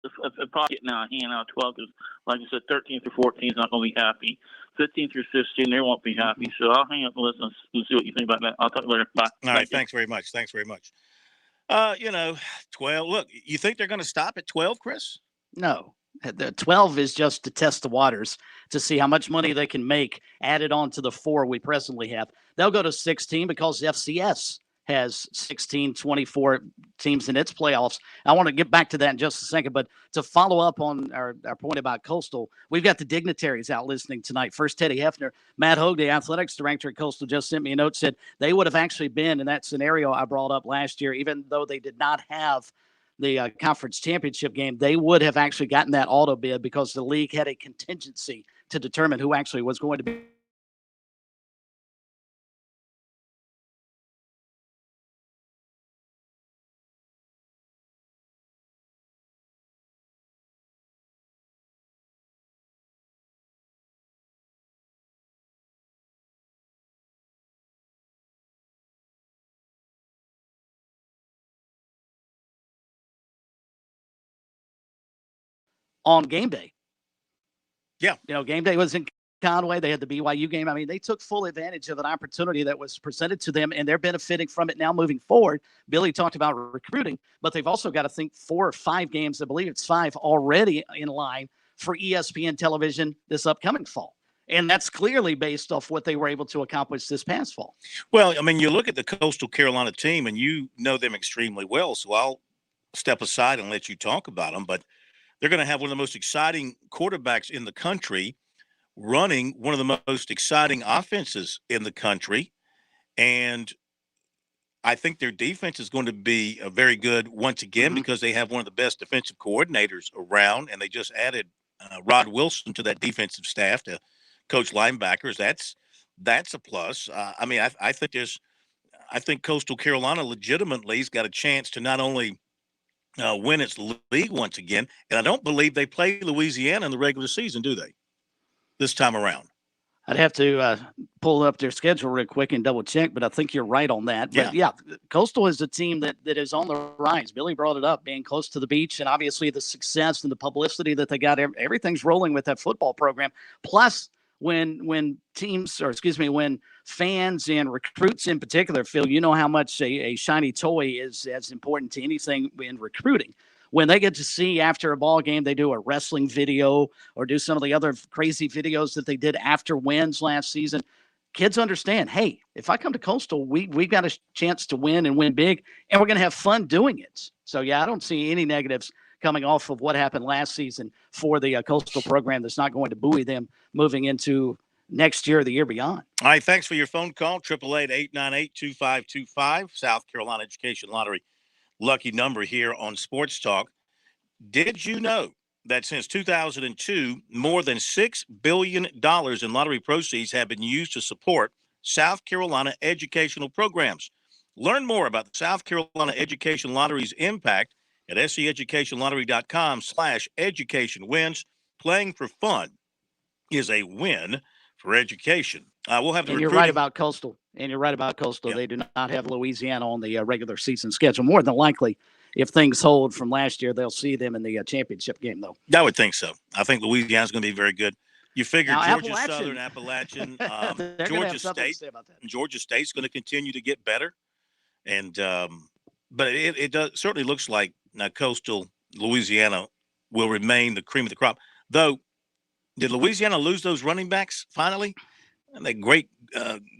if probably getting out of hand out 12 because, like I said, 13 through 14 is not going to be happy. 15 through 16, they won't be happy. So I'll hang up and listen and see what you think about that. I'll talk later. Bye. All right. Thanks very much. 12. Look, you think they're going to stop at 12, Chris? No. The 12 is just to test the waters to see how much money they can make added on to the 4 we presently have. They'll go to 16 because the FCS has 16, 24 teams in its playoffs. I want to get back to that in just a second, but to follow up on our point about Coastal, we've got the dignitaries out listening tonight. First, Teddy Hefner. Matt Hogue, the athletics director at Coastal, just sent me a note, said they would have actually been in that scenario I brought up last year, even though they did not have the conference championship game, they would have actually gotten that auto bid because the league had a contingency to determine who actually was going to be on game day. Yeah. Game day was in Conway. They had the BYU game. I mean, they took full advantage of an opportunity that was presented to them, and they're benefiting from it now moving forward. Billy talked about recruiting, but they've also got to think 4 or 5 games. I believe it's 5 already in line for ESPN television this upcoming fall. And that's clearly based off what they were able to accomplish this past fall. Well, I mean, you look at the Coastal Carolina team, and you know them extremely well, so I'll step aside and let you talk about them. But they're going to have one of the most exciting quarterbacks in the country running one of the most exciting offenses in the country. And I think their defense is going to be very good once again because they have one of the best defensive coordinators around, and they just added Rod Wilson to that defensive staff to coach linebackers. That's a plus. I think Coastal Carolina legitimately has got a chance to not only win its league once again, and I don't believe they play Louisiana in the regular season, do they? This time around. I'd have to pull up their schedule real quick and double check, but I think you're right on that. But yeah, Coastal is a team that is on the rise. Billy brought it up, being close to the beach, and obviously the success and the publicity that they got. Everything's rolling with that football program. Plus, when fans and recruits in particular feel, how much a shiny toy is as important to anything in recruiting. When they get to see after a ball game, they do a wrestling video or do some of the other crazy videos that they did after wins last season. Kids understand, hey, if I come to Coastal, we've got a chance to win and win big, and we're going to have fun doing it. So, yeah, I don't see any negatives coming off of what happened last season for the Coastal program that's not going to buoy them moving into next year or the year beyond. All right, thanks for your phone call, 888-898-2525, South Carolina Education Lottery. Lucky number here on Sports Talk. Did you know that since 2002, more than $6 billion in lottery proceeds have been used to support South Carolina educational programs? Learn more about the South Carolina Education Lottery's impact at seeducation.com/education wins. Playing for fun is a win for education. We'll have the You're right about Coastal. They do not have Louisiana on the regular season schedule. More than likely, if things hold from last year, they'll see them in the championship game, though. I would think so. I think Louisiana's going to be very good. You figure Georgia Southern, Appalachian, Georgia State's going to continue to get better. And but it does certainly looks like Coastal Louisiana will remain the cream of the crop. Though, did Louisiana lose those running backs finally? And that great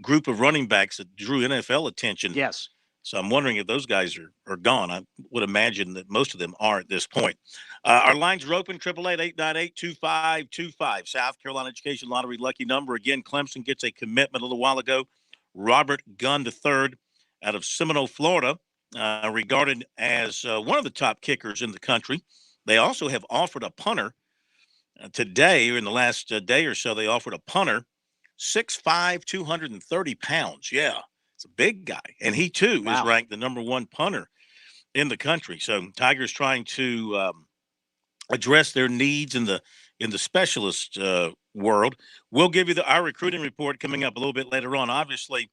group of running backs that drew NFL attention. Yes. So I'm wondering if those guys are gone. I would imagine that most of them are at this point. Our lines are open, 888-898-2525. South Carolina Education Lottery lucky number. Again, Clemson gets a commitment a little while ago. Robert Gunn III out of Seminole, Florida, regarded as one of the top kickers in the country. They also have offered a punter. Today, or in the last day or so, they offered a punter, 6'5", 230 pounds. Yeah, it's a big guy. And he, too, is ranked the number 1 punter in the country. So Tigers trying to address their needs in the in the specialist world. We'll give you our recruiting report coming up a little bit later on. Obviously,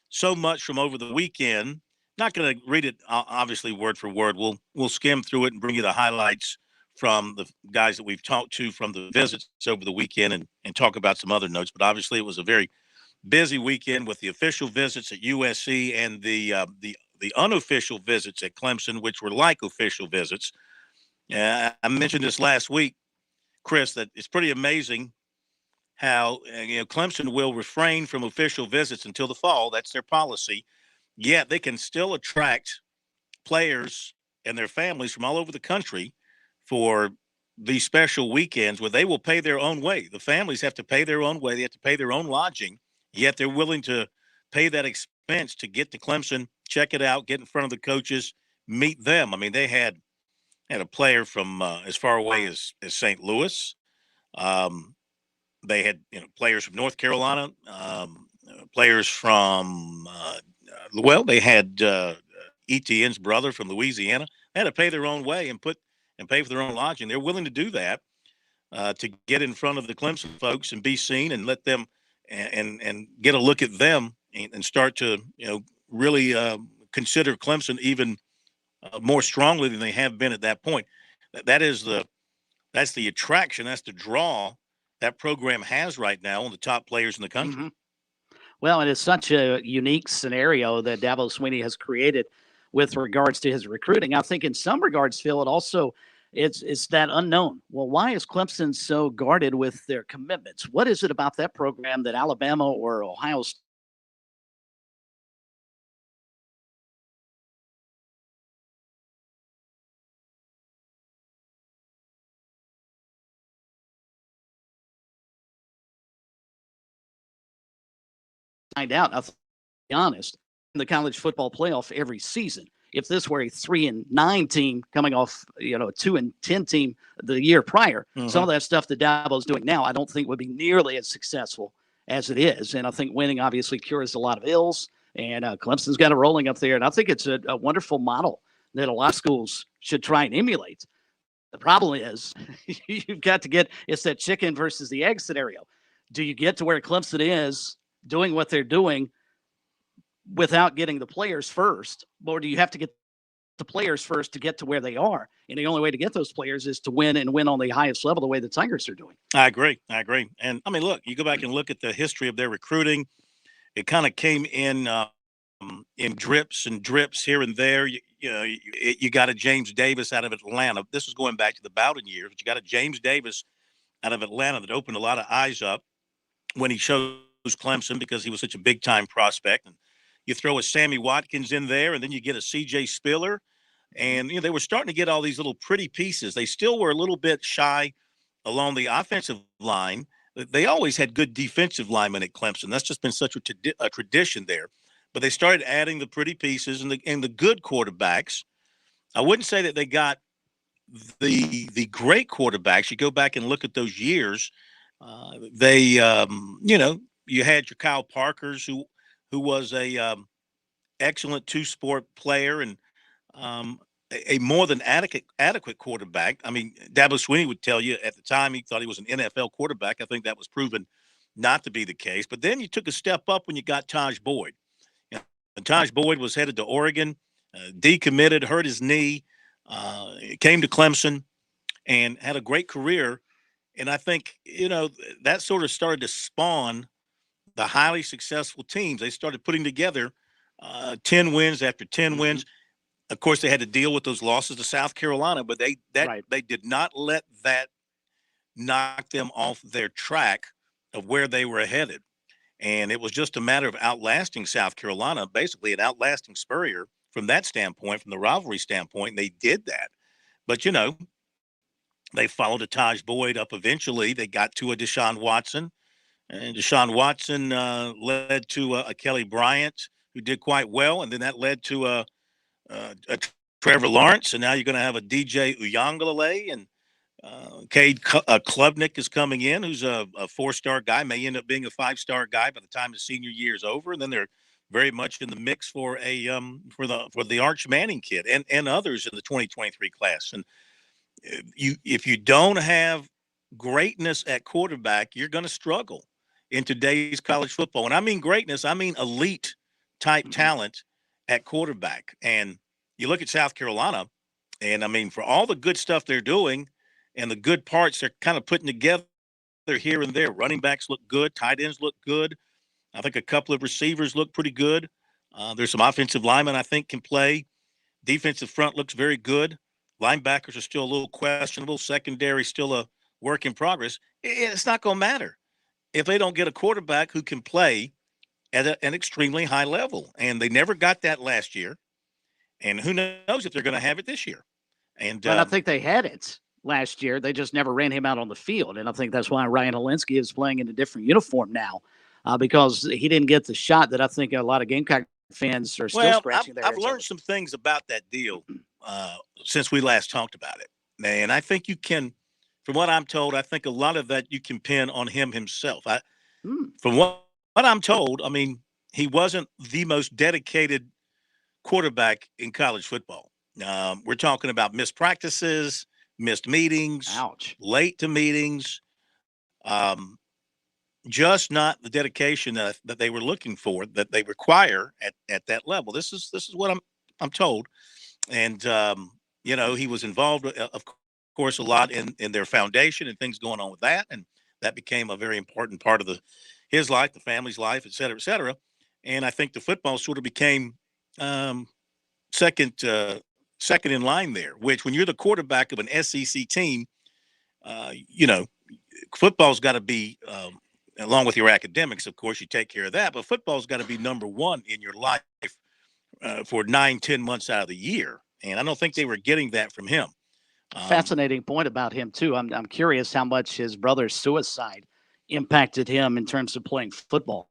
so much from over the weekend. Not going to read it obviously word for word. We'll skim through it and bring you the highlights from the guys that we've talked to from the visits over the weekend and talk about some other notes. But obviously, it was a very busy weekend with the official visits at USC and the unofficial visits at Clemson, which were like official visits. I mentioned this last week, Chris, that it's pretty amazing how Clemson will refrain from official visits until the fall. That's their policy. Yet they can still attract players and their families from all over the country for these special weekends where they will pay their own way. The families have to pay their own way. They have to pay their own lodging, yet they're willing to pay that expense to get to Clemson, check it out, get in front of the coaches, meet them. I mean, they had a player from as far away as St. Louis. They had players from North Carolina, players from they had Etienne's brother from Louisiana. They had to pay their own way and pay for their own lodging. They're willing to do that to get in front of the Clemson folks and be seen and let them and get a look at them and start to really consider Clemson even more strongly than they have been at that point. That's the attraction. That's the draw that program has right now on the top players in the country. Mm-hmm. Well, and it's such a unique scenario that Dabo Swinney has created with regards to his recruiting. I think in some regards, Phil, it's that unknown. Well, why is Clemson so guarded with their commitments? What is it about that program that Alabama or Ohio State find out? I'll be honest, in the college football playoff every season. If this were a 3-9 team coming off, a 2-10 team the year prior, some of that stuff that Dabo's doing now, I don't think would be nearly as successful as it is. And I think winning obviously cures a lot of ills. And Clemson's got it rolling up there. And I think it's a wonderful model that a lot of schools should try and emulate. The problem is you've got to it's that chicken versus the egg scenario. Do you get to where Clemson is doing what they're doing without getting the players first, or do you have to get the players first to get to where they are? And the only way to get those players is to win and win on the highest level, the way the Tigers are doing. I agree. And I mean, look, you go back and look at the history of their recruiting. It kind of came in drips and drips here and there. You got a James Davis out of Atlanta. This was going back to the Bowden years, but you got a James Davis out of Atlanta that opened a lot of eyes up when he chose Clemson because he was such a big time prospect. And you throw a Sammy Watkins in there, and then you get a C.J. Spiller. And, they were starting to get all these little pretty pieces. They still were a little bit shy along the offensive line. They always had good defensive linemen at Clemson. That's just been such a tradition there. But they started adding the pretty pieces and the good quarterbacks. I wouldn't say that they got the great quarterbacks. You go back and look at those years. You had your Kyle Parkers who was a excellent two-sport player and a more than adequate quarterback. I mean, Dabo Swinney would tell you at the time he thought he was an NFL quarterback. I think that was proven not to be the case. But then you took a step up when you got Taj Boyd. And Taj Boyd was headed to Oregon, decommitted, hurt his knee, came to Clemson, and had a great career. And I think, that sort of started to spawn the highly successful teams. They started putting together 10 wins after 10 wins. Of course, they had to deal with those losses to South Carolina, but they did not let that knock them off their track of where they were headed. And it was just a matter of outlasting South Carolina, basically an outlasting Spurrier from that standpoint, from the rivalry standpoint. And they did that. But, they followed a Taj Boyd up eventually. They got to a Deshaun Watson. And Deshaun Watson led to a Kelly Bryant, who did quite well. And then that led to a Trevor Lawrence. And now you're going to have a DJ Uiagalelei. And Cade Klubnik is coming in, who's a 4-star guy, may end up being a 5-star guy by the time his senior year is over. And then they're very much in the mix for the Arch Manning kid and others in the 2023 class. And if you don't have greatness at quarterback, you're going to struggle in today's college football. And I mean greatness, I mean elite type talent at quarterback. And you look at South Carolina, and I mean, for all the good stuff they're doing and the good parts they're kind of putting together here and there, running backs look good, tight ends look good. I think a couple of receivers look pretty good. There's some offensive linemen I think can play. Defensive front looks very good. Linebackers are still a little questionable. Secondary still a work in progress. It's not going to matter if they don't get a quarterback who can play at an extremely high level. And they never got that last year. And who knows if they're going to have it this year. And But I think they had it last year. They just never ran him out on the field. And I think that's why Ryan Helinski is playing in a different uniform now, because he didn't get the shot that I think a lot of Gamecock fans are still scratching their heads I've learned some things about that deal since we last talked about it. And I think you can, from what I'm told, I think a lot of that you can pin on him himself. From what I'm told, I mean, he wasn't the most dedicated quarterback in college football. We're talking about missed practices, missed meetings, late to meetings, just not the dedication that they were looking for, that they require at that level. This is what I'm told. And you know, he was involved, of course, a lot in their foundation and things going on with that, and that became a very important part of his life, the family's life, et cetera, et cetera. And I think the football sort of became second in line there, which when you're the quarterback of an SEC team, you know, football's got to be, along with your academics, of course, you take care of that, but football's got to be number one in your life for 9-10 months out of the year. And I don't think they were getting that from him. Fascinating point about him too. I'm curious how much his brother's suicide impacted him in terms of playing football.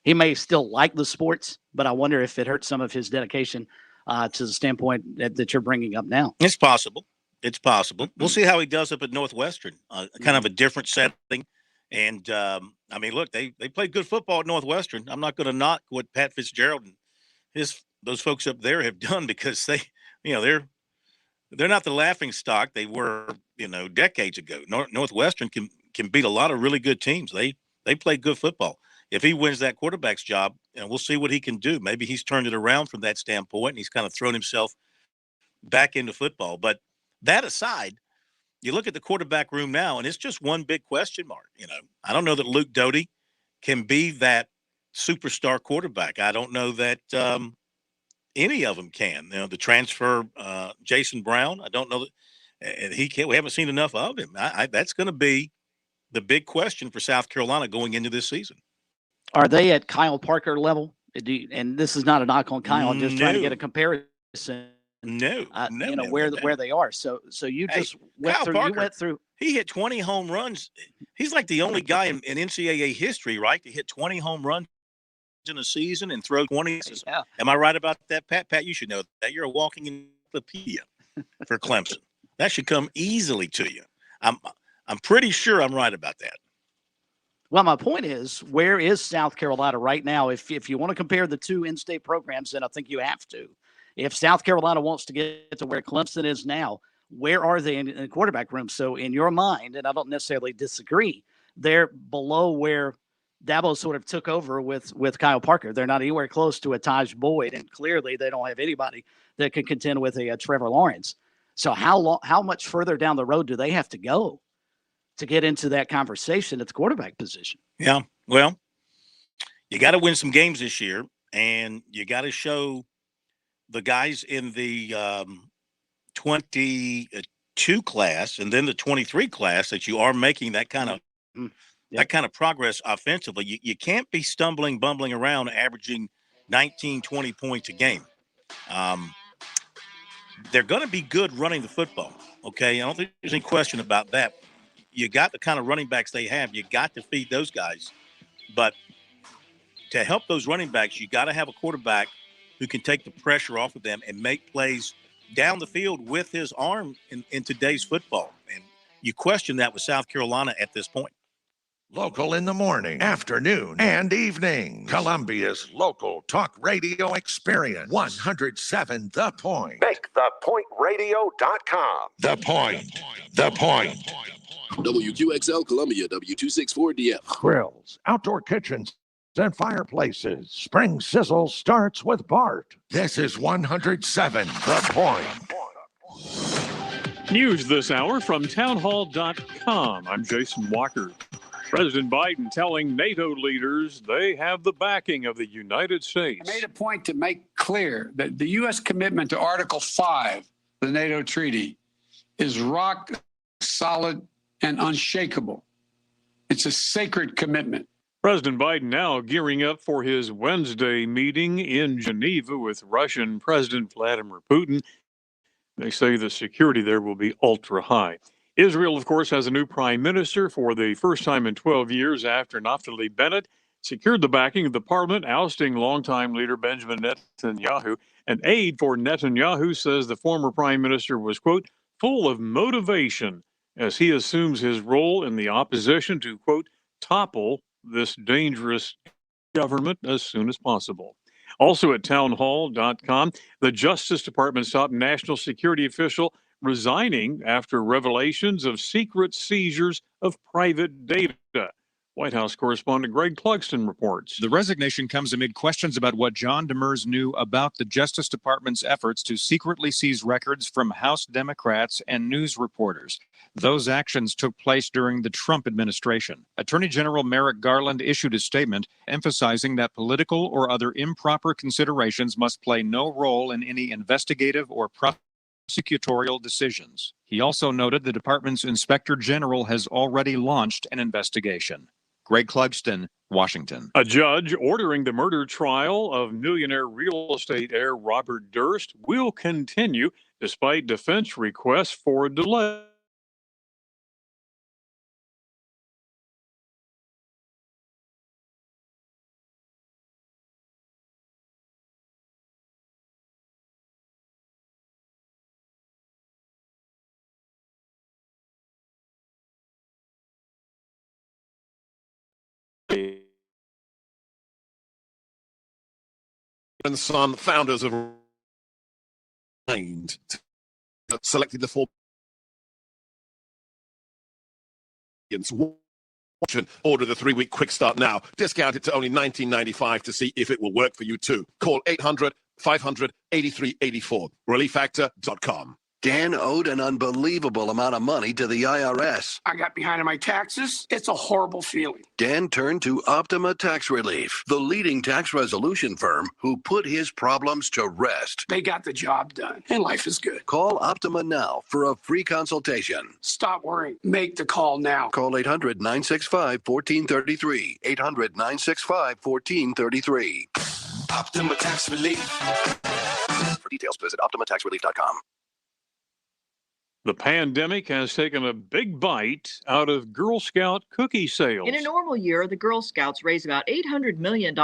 He may still like the sports, but I wonder if it hurt some of his dedication to the standpoint that you're bringing up now. It's possible. It's possible. We'll see how he does up at Northwestern, kind of a different setting. And I mean, look, they played good football at Northwestern. I'm not going to knock what Pat Fitzgerald and those folks up there have done, because they, you know, they're not the laughing stock they were, you know, decades ago. Northwestern can beat a lot of really good teams. They play good football. If he wins that quarterback's job, and we'll see what he can do. Maybe he's turned it around from that standpoint, and he's kind of thrown himself back into football. But that aside, you look at the quarterback room now, and it's just one big question mark. You know, I don't know that Luke Doty can be that superstar quarterback. I don't know that any of them can. You know, the transfer, Jason Brown, I don't know that we haven't seen enough of him. That's going to be the big question for South Carolina going into this season. Are they at Kyle Parker level? And this is not a knock on Kyle. I'm just trying to get a comparison. No, you know, where they are. So you just went Kyle through. Parker, You went through. He hit 20 home runs. He's like the only guy in NCAA history, right, to hit 20 home runs in a season and throw 20. Yeah. Am I right about that, Pat? Pat, you should know that. You're a walking encyclopedia for Clemson. That should come easily to you. I'm pretty sure I'm right about that. Well, my point is, where is South Carolina right now? If you want to compare the two in-state programs, then I think you have to. If South Carolina wants to get to where Clemson is now, where are they in the quarterback room? So in your mind, and I don't necessarily disagree, they're below where Dabo sort of took over with Kyle Parker. They're not anywhere close to a Taj Boyd, and clearly they don't have anybody that can contend with a Trevor Lawrence. So how much further down the road do they have to go to get into that conversation at the quarterback position? Yeah, well, you got to win some games this year, and you got to show the guys in the 22 class and then the 23 class that you are making that kind of that kind of progress offensively. You can't be bumbling around, averaging 19, 20 points a game. They're going to be good running the football. Okay, I don't think there's any question about that. You got the kind of running backs they have. You got to feed those guys. But to help those running backs, you got to have a quarterback who can take the pressure off of them and make plays down the field with his arm in today's football. And you question that with South Carolina at this point. Local in the morning, afternoon, and evening. Columbia's local talk radio experience. 107 The Point. Make thepointradio.com. The Point. The Point. WQXL Columbia, W264DF. Grills, outdoor kitchens, and fireplaces. Spring sizzle starts with Bart. This is 107 The Point. News this hour from townhall.com. I'm Jason Walker. President Biden telling NATO leaders they have the backing of the United States. I made a point to make clear that the U.S. commitment to Article 5 of the NATO treaty is rock solid and unshakable. It's a sacred commitment. President Biden now gearing up for his Wednesday meeting in Geneva with Russian President Vladimir Putin. They say the security there will be ultra high. Israel, of course, has a new prime minister for the first time in 12 years after Naftali Bennett secured the backing of the parliament, ousting longtime leader Benjamin Netanyahu. An aide for Netanyahu says the former prime minister was, quote, full of motivation as he assumes his role in the opposition to, quote, topple this dangerous government as soon as possible. Also at townhall.com, the Justice Department's top national security official resigning after revelations of secret seizures of private data. White House correspondent Greg Clugston reports. The resignation comes amid questions about what John Demers knew about the Justice Department's efforts to secretly seize records from House Democrats and news reporters. Those actions took place during the Trump administration. Attorney General Merrick Garland issued a statement emphasizing that political or other improper considerations must play no role in any investigative or prosecutorial decisions. He also noted the department's inspector general has already launched an investigation. Greg Clugston, Washington. A judge ordering the murder trial of millionaire real estate heir Robert Durst will continue despite defense requests for a delay. And Son, founders of selected the four. Order the 3-week quick start now. Discount it to only $19.95 to see if it will work for you too. Call 800-500-8384. ReliefFactor.com. Dan owed an unbelievable amount of money to the IRS. I got behind on my taxes. It's a horrible feeling. Dan turned to Optima Tax Relief, the leading tax resolution firm who put his problems to rest. They got the job done, and life is good. Call Optima now for a free consultation. Stop worrying. Make the call now. Call 800-965-1433. 800-965-1433. Optima Tax Relief. For details, visit OptimaTaxRelief.com. The pandemic has taken a big bite out of Girl Scout cookie sales. In a normal year, the Girl Scouts raise about $800 million,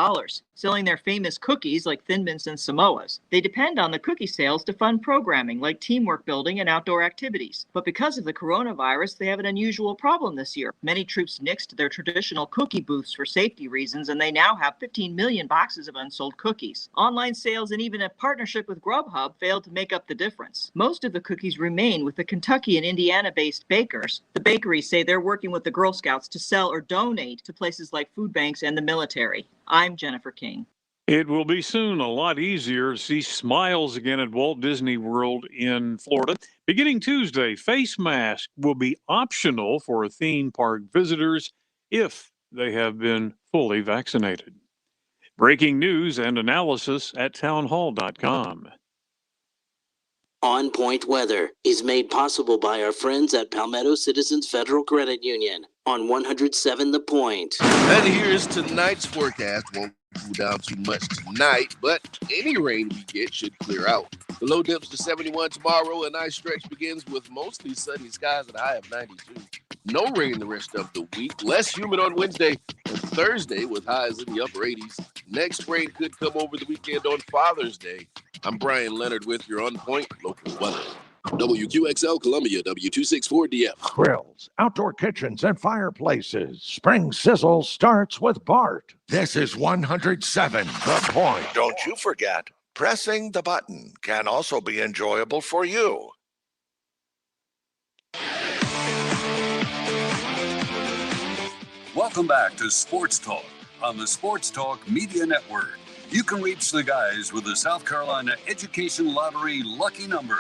selling their famous cookies like Thin Mints and Samoas. They depend on the cookie sales to fund programming like teamwork building and outdoor activities. But because of the coronavirus, they have an unusual problem this year. Many troops nixed their traditional cookie booths for safety reasons, and they now have 15 million boxes of unsold cookies. Online sales and even a partnership with Grubhub failed to make up the difference. Most of the cookies remain with the Kentucky and Indiana-based bakers. The bakeries say they're working with the Girl Scouts to sell or donate to places like food banks and the military. I'm Jennifer King. It will be soon a lot easier to see smiles again at Walt Disney World in Florida. Beginning Tuesday, face masks will be optional for theme park visitors if they have been fully vaccinated. Breaking news and analysis at townhall.com. On Point Weather is made possible by our friends at Palmetto Citizens Federal Credit Union on 107 The Point. And here's tonight's forecast. Won't cool down too much tonight, but any rain we get should clear out. The low dips to 71 tomorrow. A nice stretch begins with mostly sunny skies at a high of 92. No rain the rest of the week. Less humid on Wednesday and Thursday with highs in the upper 80s. Next rain could come over the weekend on Father's Day. I'm Brian Leonard with your On Point local weather. WQXL Columbia, W264DF. Grills, outdoor kitchens, and fireplaces. Spring sizzle starts with Bart. This is 107 The Point. Don't you forget, pressing the button can also be enjoyable for you. Welcome back to Sports Talk on the Sports Talk Media Network. You can reach the guys with the South Carolina Education Lottery lucky number,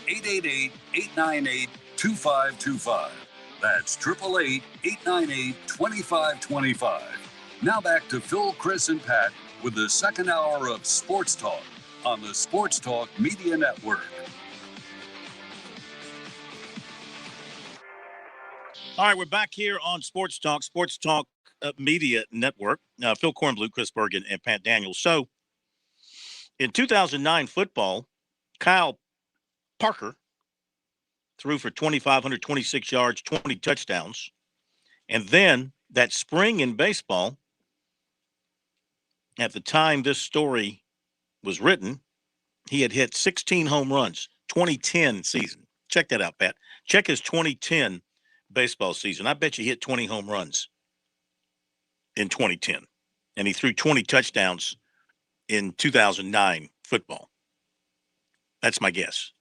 888-898-2525. That's 888-898-2525. Now back to Phil, Chris, and Pat with the second hour of Sports Talk on the Sports Talk Media Network. All right, we're back here on Sports Talk Media Network. Phil Kornblue, Chris Bergen, and Pat Daniels. So, in 2009 football, Kyle Parker threw for 2,526 yards, 20 touchdowns. And then that spring in baseball, at the time this story was written, he had hit 16 home runs, 2010 season. Check that out, Pat. Check his 2010 baseball season. I bet you hit 20 home runs in 2010. And he threw 20 touchdowns in 2009 football. That's my guess.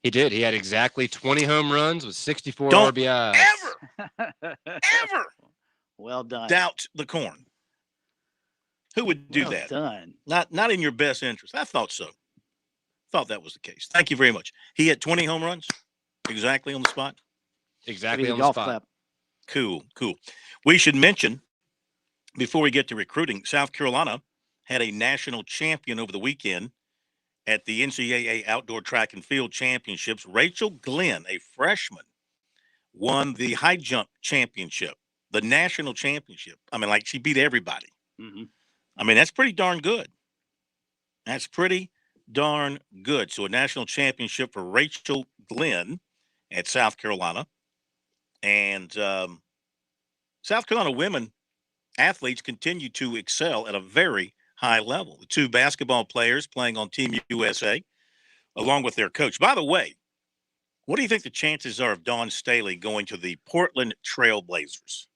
He did. He had exactly 20 home runs with 64 Don't RBIs. Ever Well done. doubt the corn. Who would do Well that? done. Not in your best interest. I thought so. Thought that was the case. Thank you very much. He had 20 home runs exactly on the spot. Exactly on the spot. Clap. Cool. We should mention, before we get to recruiting, South Carolina had a national champion over the weekend at the NCAA Outdoor Track and Field Championships. Rachel Glenn, a freshman, won the high jump championship, the national championship. I mean, like, she beat everybody. Mm-hmm. I mean, that's pretty darn good. That's pretty darn good. So a national championship for Rachel Glenn at South Carolina. And South Carolina women athletes continue to excel at a very high level. The two basketball players playing on Team USA, along with their coach. By the way, what do you think the chances are of Dawn Staley going to the Portland Trail Blazers?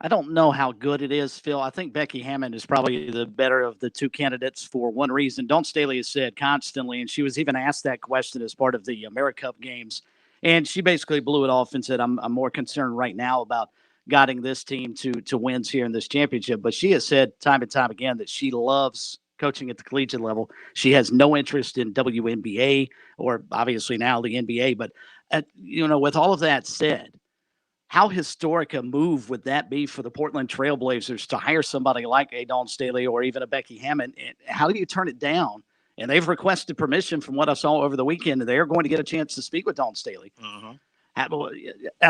I don't know how good it is, Phil. I think Becky Hammond is probably the better of the two candidates for one reason. Dawn Staley has said constantly, and she was even asked that question as part of the AmeriCup games, and she basically blew it off and said, I'm more concerned right now about guiding this team to wins here in this championship. But she has said time and time again that she loves coaching at the collegiate level. She has no interest in WNBA or obviously now the NBA. But, with all of that said, how historic a move would that be for the Portland Trail Blazers to hire somebody like a Dawn Staley or even a Becky Hammond? And how do you turn it down? And they've requested permission from what I saw over the weekend. They're going to get a chance to speak with Dawn Staley. Uh-huh. I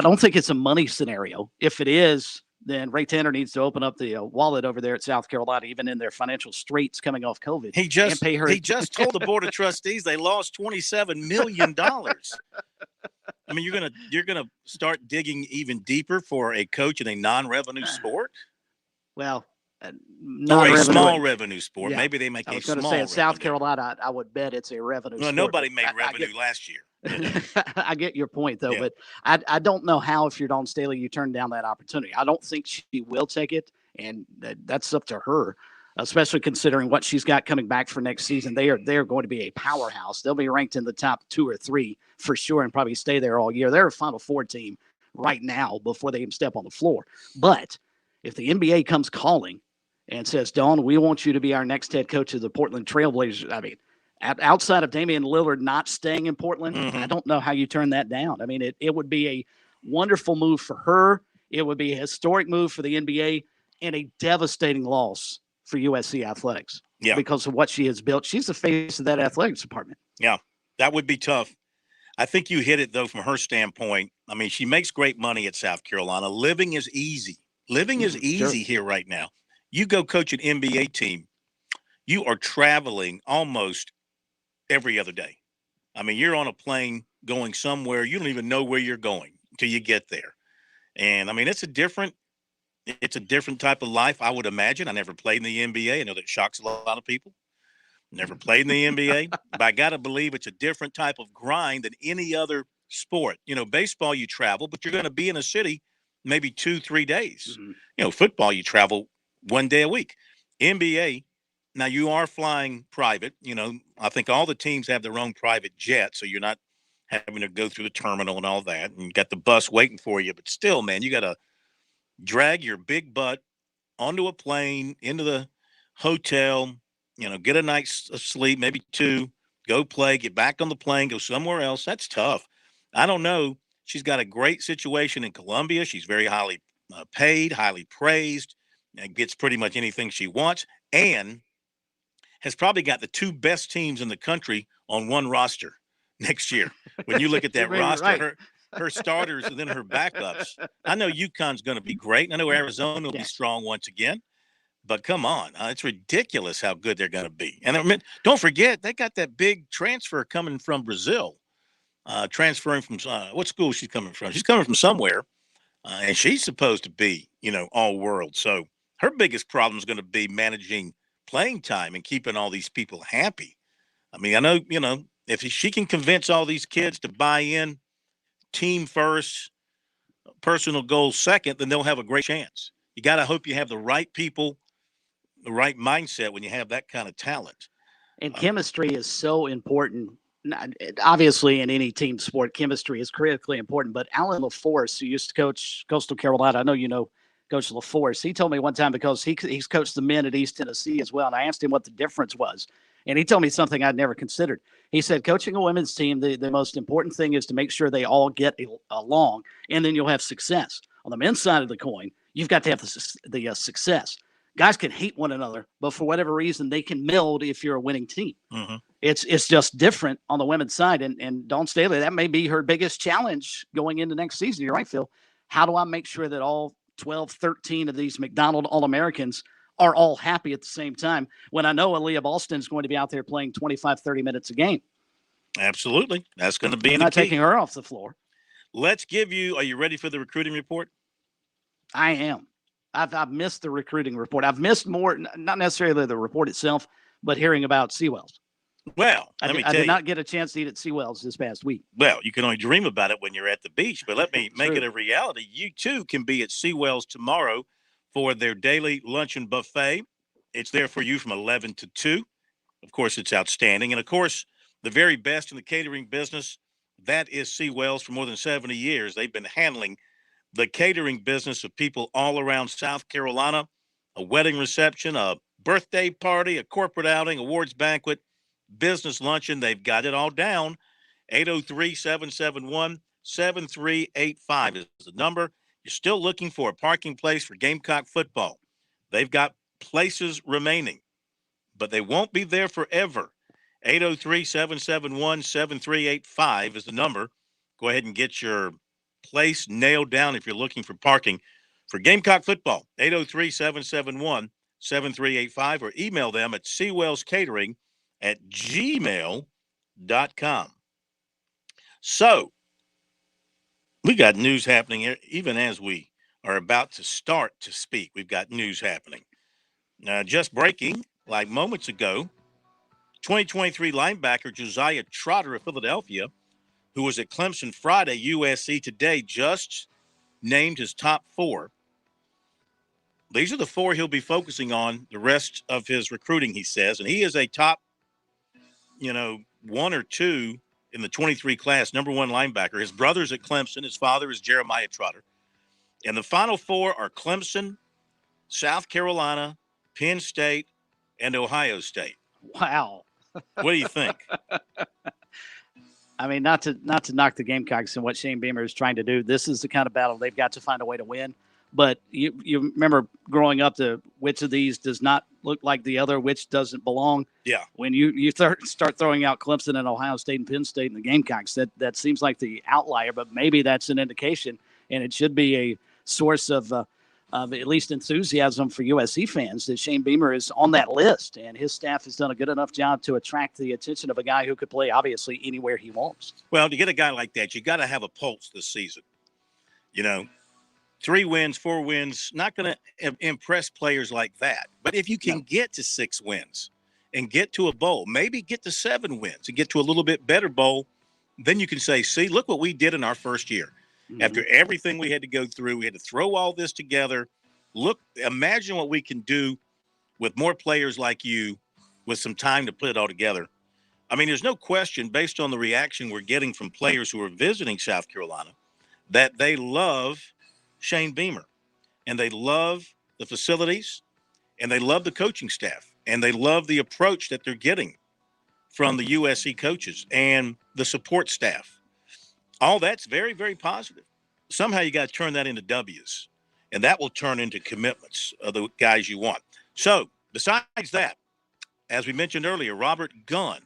don't think it's a money scenario. If it is, then Ray Tanner needs to open up the wallet over there at South Carolina, even in their financial straits coming off COVID. He just told the Board of Trustees they lost $27 million. I mean, you're gonna start digging even deeper for a coach in a non-revenue sport. Well, or a small revenue sport. Yeah. Maybe they make I a was small. going to say in revenue. South Carolina, I would bet it's a revenue. Well, sport. nobody made revenue last year. I get your point, though, Yeah. but I don't know how, if you're Dawn Staley, you turn down that opportunity. I don't think she will take it, and that's up to her, especially considering what she's got coming back for next season. They are going to be a powerhouse. They'll be ranked in the top 2 or 3 for sure and probably stay there all year. They're a Final Four team right now before they even step on the floor. But if the NBA comes calling and says, Dawn, we want you to be our next head coach of the Portland Trail Blazers, I mean, outside of Damian Lillard not staying in Portland, I don't know how you turn that down. I mean, it would be a wonderful move for her. It would be a historic move for the NBA and a devastating loss for USC athletics because of what she has built. She's the face of that athletics department. Yeah, that would be tough. I think you hit it, though, from her standpoint. I mean, she makes great money at South Carolina. Living is easy. Living is easy here right now. You go coach an NBA team, you are traveling almost every other day. I mean, you're on a plane going somewhere. You don't even know where you're going until you get there. And, I mean, it's a different type of life, I would imagine. I never played in the NBA. I know that shocks a lot of people. Never played in the NBA. But I got to believe it's a different type of grind than any other sport. You know, baseball, you travel, but you're going to be in a city maybe 2-3 days. Mm-hmm. You know, football, you travel 1 day a week. NBA, now you are flying private. You know, I think all the teams have their own private jet, so you're not having to go through the terminal and all that, and you got the bus waiting for you. But still, man, you got to drag your big butt onto a plane, into the hotel, get a night's sleep, maybe 2, go play, get back on the plane, go somewhere else. That's tough. I don't know. She's got a great situation in Colombia. She's very highly paid, highly praised, and gets pretty much anything she wants, and has probably got the 2 best teams in the country on one roster next year. When you look at that roster, right. her starters and then her backups. I know UConn's going to be great. I know Arizona will be strong once again. But come on, it's ridiculous how good they're going to be. And don't forget, they got that big transfer coming from Brazil, transferring from what school she's coming from? She's coming from somewhere, and she's supposed to be, all world. So her biggest problem is going to be managing playing time and keeping all these people happy. I mean, I know, if she can convince all these kids to buy in, team first, personal goals second, then they'll have a great chance. You got to hope you have the right people, the right mindset when you have that kind of talent. And chemistry is so important. Obviously, in any team sport, chemistry is critically important. But Alan LaForce, who used to coach Coastal Carolina, I know you know Coach LaForce, he told me one time, because he's coached the men at East Tennessee as well, and I asked him what the difference was. And he told me something I'd never considered. He said, coaching a women's team, the most important thing is to make sure they all get along, and then you'll have success. On the men's side of the coin, you've got to have the success. Guys can hate one another, but for whatever reason, they can meld if you're a winning team. Mm-hmm. It's just different on the women's side. And Dawn Staley, that may be her biggest challenge going into next season. You're right, Phil. How do I make sure that all 12, 13 of these McDonald All-Americans are all happy at the same time, when I know Aaliyah Boston is going to be out there playing 25, 30 minutes a game? Absolutely. That's going to be not taking her off the floor. Let's give you – are you ready for the recruiting report? I am. I've missed the recruiting report. I've missed more, not necessarily the report itself, but hearing about Seawells. Well, I did not get a chance to eat at Seawells this past week. Well, you can only dream about it when you're at the beach, but let me make it a reality. You, too, can be at Seawells tomorrow for their daily luncheon buffet. It's there for you from 11 to 2. Of course, it's outstanding. And, of course, the very best in the catering business, that is Seawells. For more than 70 years, they've been handling the catering business of people all around South Carolina, a wedding reception, a birthday party, a corporate outing, awards banquet, business luncheon. They've got it all down. 803-771-7385 is the number. You're still looking for a parking place for Gamecock football. They've got places remaining, but they won't be there forever. 803-771-7385 is the number. Go ahead and get your place nailed down if you're looking for parking for Gamecock football. 803-771-7385, or email them at seawellscatering@gmail.com. So we got news happening here, even as we are about to start to speak. We've got news happening. Just breaking, like moments ago, 2023 linebacker Josiah Trotter of Philadelphia, who was at Clemson Friday, USC today, just named his top 4. These are the 4 he'll be focusing on the rest of his recruiting, he says. And he is a top, 1 or 2 in the 23 class, number 1 linebacker. His brother's at Clemson. His father is Jeremiah Trotter. And the final 4 are Clemson, South Carolina, Penn State, and Ohio State. Wow. What do you think? I mean, not to knock the Gamecocks and what Shane Beamer is trying to do. This is the kind of battle they've got to find a way to win. But you remember growing up, which of these does not look like the other, which doesn't belong. Yeah. When you start throwing out Clemson and Ohio State and Penn State and the Gamecocks, that seems like the outlier. But maybe that's an indication, and it should be a source of at least enthusiasm for USC fans that Shane Beamer is on that list, and his staff has done a good enough job to attract the attention of a guy who could play obviously anywhere he wants. Well, to get a guy like that, you got to have a pulse this season. 3 wins, 4 wins, not going to impress players like that. But if you can get to 6 wins and get to a bowl, maybe get to 7 wins and get to a little bit better bowl, then you can say, see, look what we did in our first year. Mm-hmm. After everything we had to go through, we had to throw all this together. Look, imagine what we can do with more players like you with some time to put it all together. I mean, there's no question, based on the reaction we're getting from players who are visiting South Carolina, that they love Shane Beamer. and they love the facilities, and they love the coaching staff, and they love the approach that they're getting from the USC coaches and the support staff. All that's very, very positive. Somehow you got to turn that into W's, and that will turn into commitments of the guys you want. So besides that, as we mentioned earlier, Robert Gunn,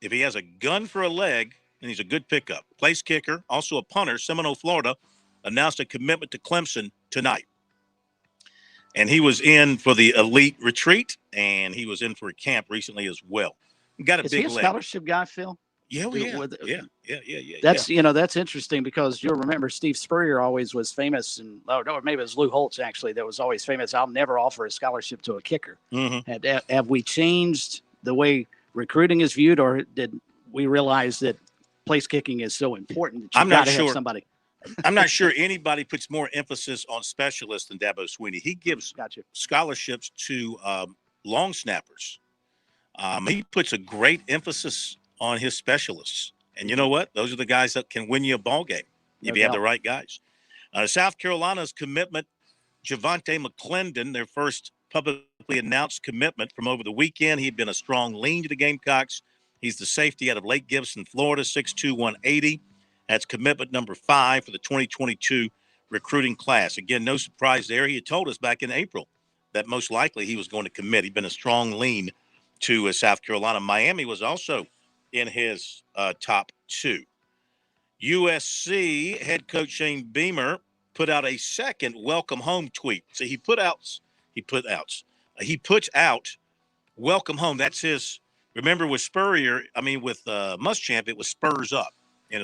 if he has a gun for a leg, then he's a good pickup. Place kicker, also a punter, Seminole, Florida, announced a commitment to Clemson tonight. And he was in for the elite retreat, and he was in for a camp recently as well. Got a Is big he a leg. scholarship guy, Phil? Yeah, That's that's interesting because you'll remember Steve Spurrier always was famous, and or maybe it was Lou Holtz actually that was always famous. I'll never offer a scholarship to a kicker. Mm-hmm. Have we changed the way recruiting is viewed, or did we realize that place kicking is so important that I'm you not got to sure. have somebody? I'm not sure anybody puts more emphasis on specialists than Dabo Swinney. He gives scholarships to long snappers. He puts a great emphasis on his specialists. And you know what? Those are the guys that can win you a ball game if you have the right guys. South Carolina's commitment, Javonte McClendon, their first publicly announced commitment from over the weekend. He'd been a strong lean to the Gamecocks. He's the safety out of Lake Gibson, Florida, 6'2", 180. That's commitment number 5 for the 2022 recruiting class. Again, no surprise there. He had told us back in April that most likely he was going to commit. He'd been a strong lean to South Carolina. Miami was also in his top 2. USC head coach Shane Beamer put out a second welcome home tweet. So he puts out welcome home. That's his. Remember with Spurrier, with Muschamp, it was Spurs up.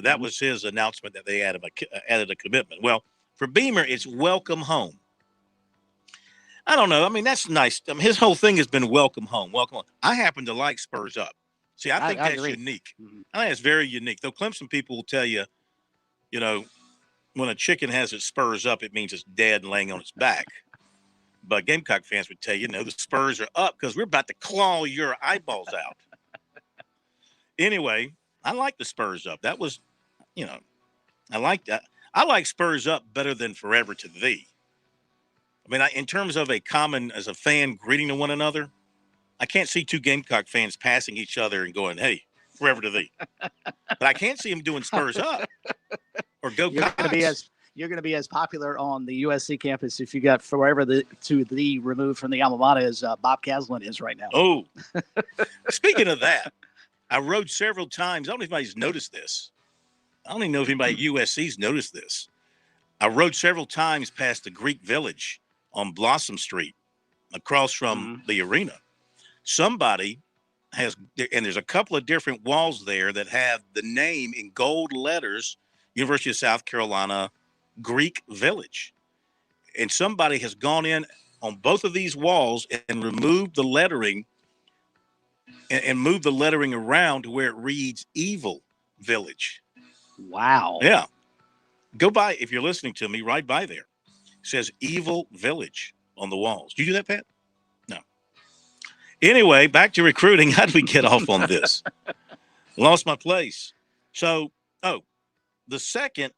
That was his announcement that they added a commitment. Well, for Beamer, it's welcome home. I don't know. That's nice. His whole thing has been welcome home, welcome home. I happen to like Spurs up. See, I think that's unique. I think it's very unique. Though Clemson people will tell you, when a chicken has its spurs up, it means it's dead and laying on its back. But Gamecock fans would tell you, the spurs are up because we're about to claw your eyeballs out. Anyway, I like the spurs up. That was, I like that. I like spurs up better than forever to thee. In terms of as a fan greeting to one another, I can't see two Gamecock fans passing each other and going, hey, forever to thee. But I can't see them doing spurs up or go Cocks. You're going to be as popular on the USC campus if you got forever to the removed from the alma mater as Bob Caslin is right now. Oh, speaking of that, I rode several times. I don't know if anybody's noticed this. I don't even know if anybody at USC's noticed this. I rode several times past the Greek Village on Blossom Street across from the arena. Somebody has, and there's a couple of different walls there that have the name in gold letters, University of South Carolina, Greek Village. And somebody has gone in on both of these walls and removed the lettering and moved the lettering around to where it reads Evil Village. Wow. Yeah. Go by, if you're listening to me, right by there. It says Evil Village on the walls. Do you do that, Pat? No. Anyway, back to recruiting. How did we get off on this? Lost my place. So, the second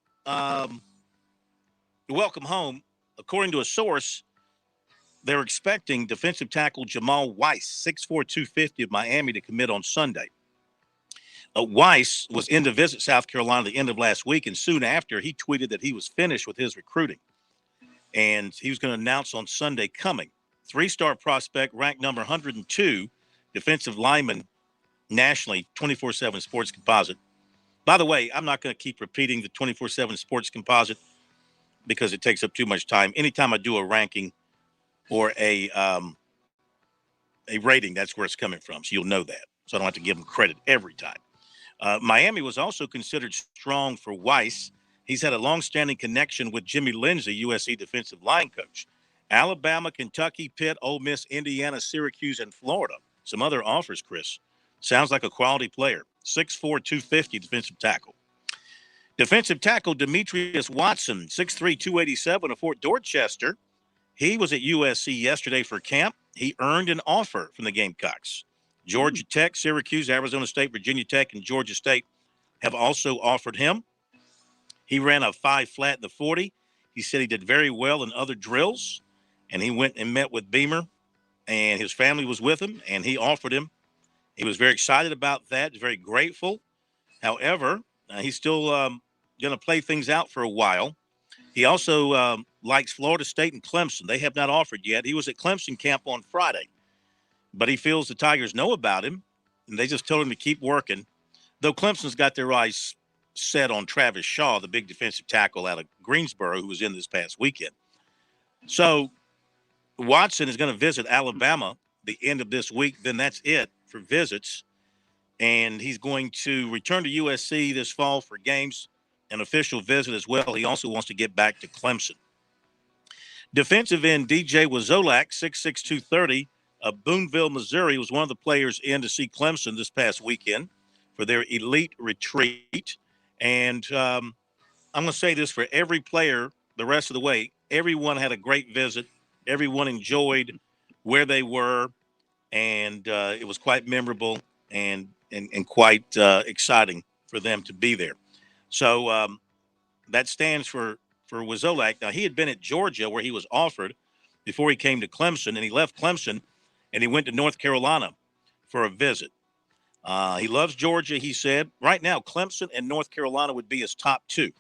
welcome home, according to a source, they're expecting defensive tackle Jamal Weiss, 6'4", 250 of Miami, to commit on Sunday. Weiss was in to visit South Carolina at the end of last week, and soon after, he tweeted that he was finished with his recruiting. And he was going to announce on Sunday coming. 3-star prospect, ranked number 102, defensive lineman nationally, 24/7 Sports Composite. By the way, I'm not going to keep repeating the 24/7 Sports Composite because it takes up too much time. Anytime I do a ranking or a rating, that's where it's coming from. So you'll know that. So I don't have to give them credit every time. Miami was also considered strong for Weiss. He's had a long-standing connection with Jimmy Lindsey, USC defensive line coach. Alabama, Kentucky, Pitt, Ole Miss, Indiana, Syracuse, and Florida. Some other offers, Chris. Sounds like a quality player. 6'4", 250 defensive tackle. Defensive tackle Demetrius Watson, 6'3", 287 of Fort Dorchester. He was at USC yesterday for camp. He earned an offer from the Gamecocks. Georgia Tech, Syracuse, Arizona State, Virginia Tech, and Georgia State have also offered him. He ran a 5 flat in the 40. He said he did very well in other drills, and he went and met with Beamer, and his family was with him, and he offered him. He was very excited about that, very grateful. However, he's still going to play things out for a while. He also likes Florida State and Clemson. They have not offered yet. He was at Clemson camp on Friday, but he feels the Tigers know about him, and they just told him to keep working. Though Clemson's got their eyes set on Travis Shaw, the big defensive tackle out of Greensboro, who was in this past weekend. So Watson is going to visit Alabama the end of this week. Then that's it for visits. And he's going to return to USC this fall for games, an official visit as well. He also wants to get back to Clemson. Defensive end DJ Wazolak, 6'6", 230, of Boonville, Missouri, was one of the players in to see Clemson this past weekend for their elite retreat. And I'm going to say this for every player the rest of the way. Everyone had a great visit. Everyone enjoyed where they were, and it was quite memorable and quite exciting for them to be there. So that stands for Wazolak. Now, he had been at Georgia where he was offered before he came to Clemson, and he left Clemson, and he went to North Carolina for a visit. He loves Georgia, he said. Right now, Clemson and North Carolina would be his top two.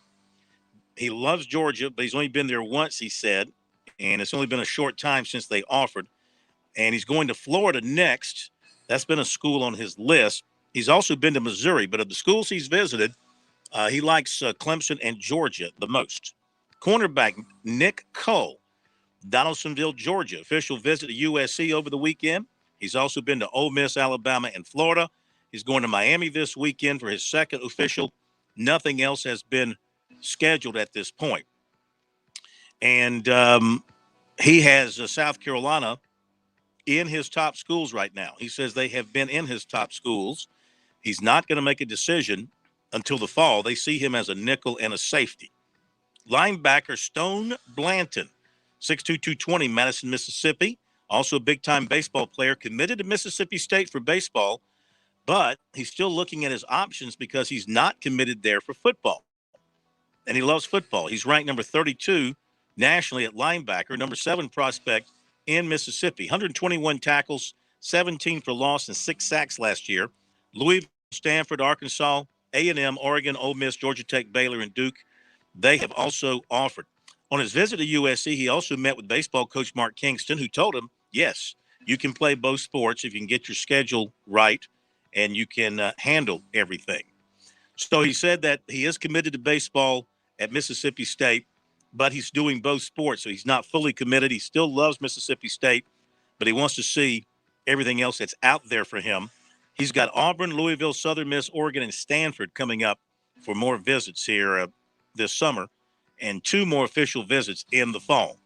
He loves Georgia, but he's only been there once, he said, and it's only been a short time since they offered. And he's going to Florida next. That's been a school on his list. He's also been to Missouri, but of the schools he's visited, he likes Clemson and Georgia the most. Cornerback Nick Cole, Donaldsonville, Georgia, official visit to USC over the weekend. He's also been to Ole Miss, Alabama, and Florida. He's going to Miami this weekend for his second official. Nothing else has been scheduled at this point. And he has South Carolina in his top schools right now. He says they have been in his top schools. He's not going to make a decision until the fall. They see him as a nickel and a safety. Linebacker Stone Blanton, 6'2", 220, Madison, Mississippi. Also a big-time baseball player, committed to Mississippi State for baseball, but he's still looking at his options because he's not committed there for football. And he loves football. He's ranked number 32 nationally at linebacker, number 7 prospect in Mississippi. 121 tackles, 17 for loss, and 6 sacks last year. Louisville, Stanford, Arkansas, A&M, Oregon, Ole Miss, Georgia Tech, Baylor, and Duke. They have also offered. On his visit to USC, he also met with baseball coach Mark Kingston, who told him, yes, you can play both sports if you can get your schedule right and you can handle everything. So he said that he is committed to baseball at Mississippi State, but he's doing both sports, so he's not fully committed. He still loves Mississippi State, but he wants to see everything else that's out there for him. He's got Auburn, Louisville, Southern Miss, Oregon, and Stanford coming up for more visits here this summer, and 2 more official visits in the fall.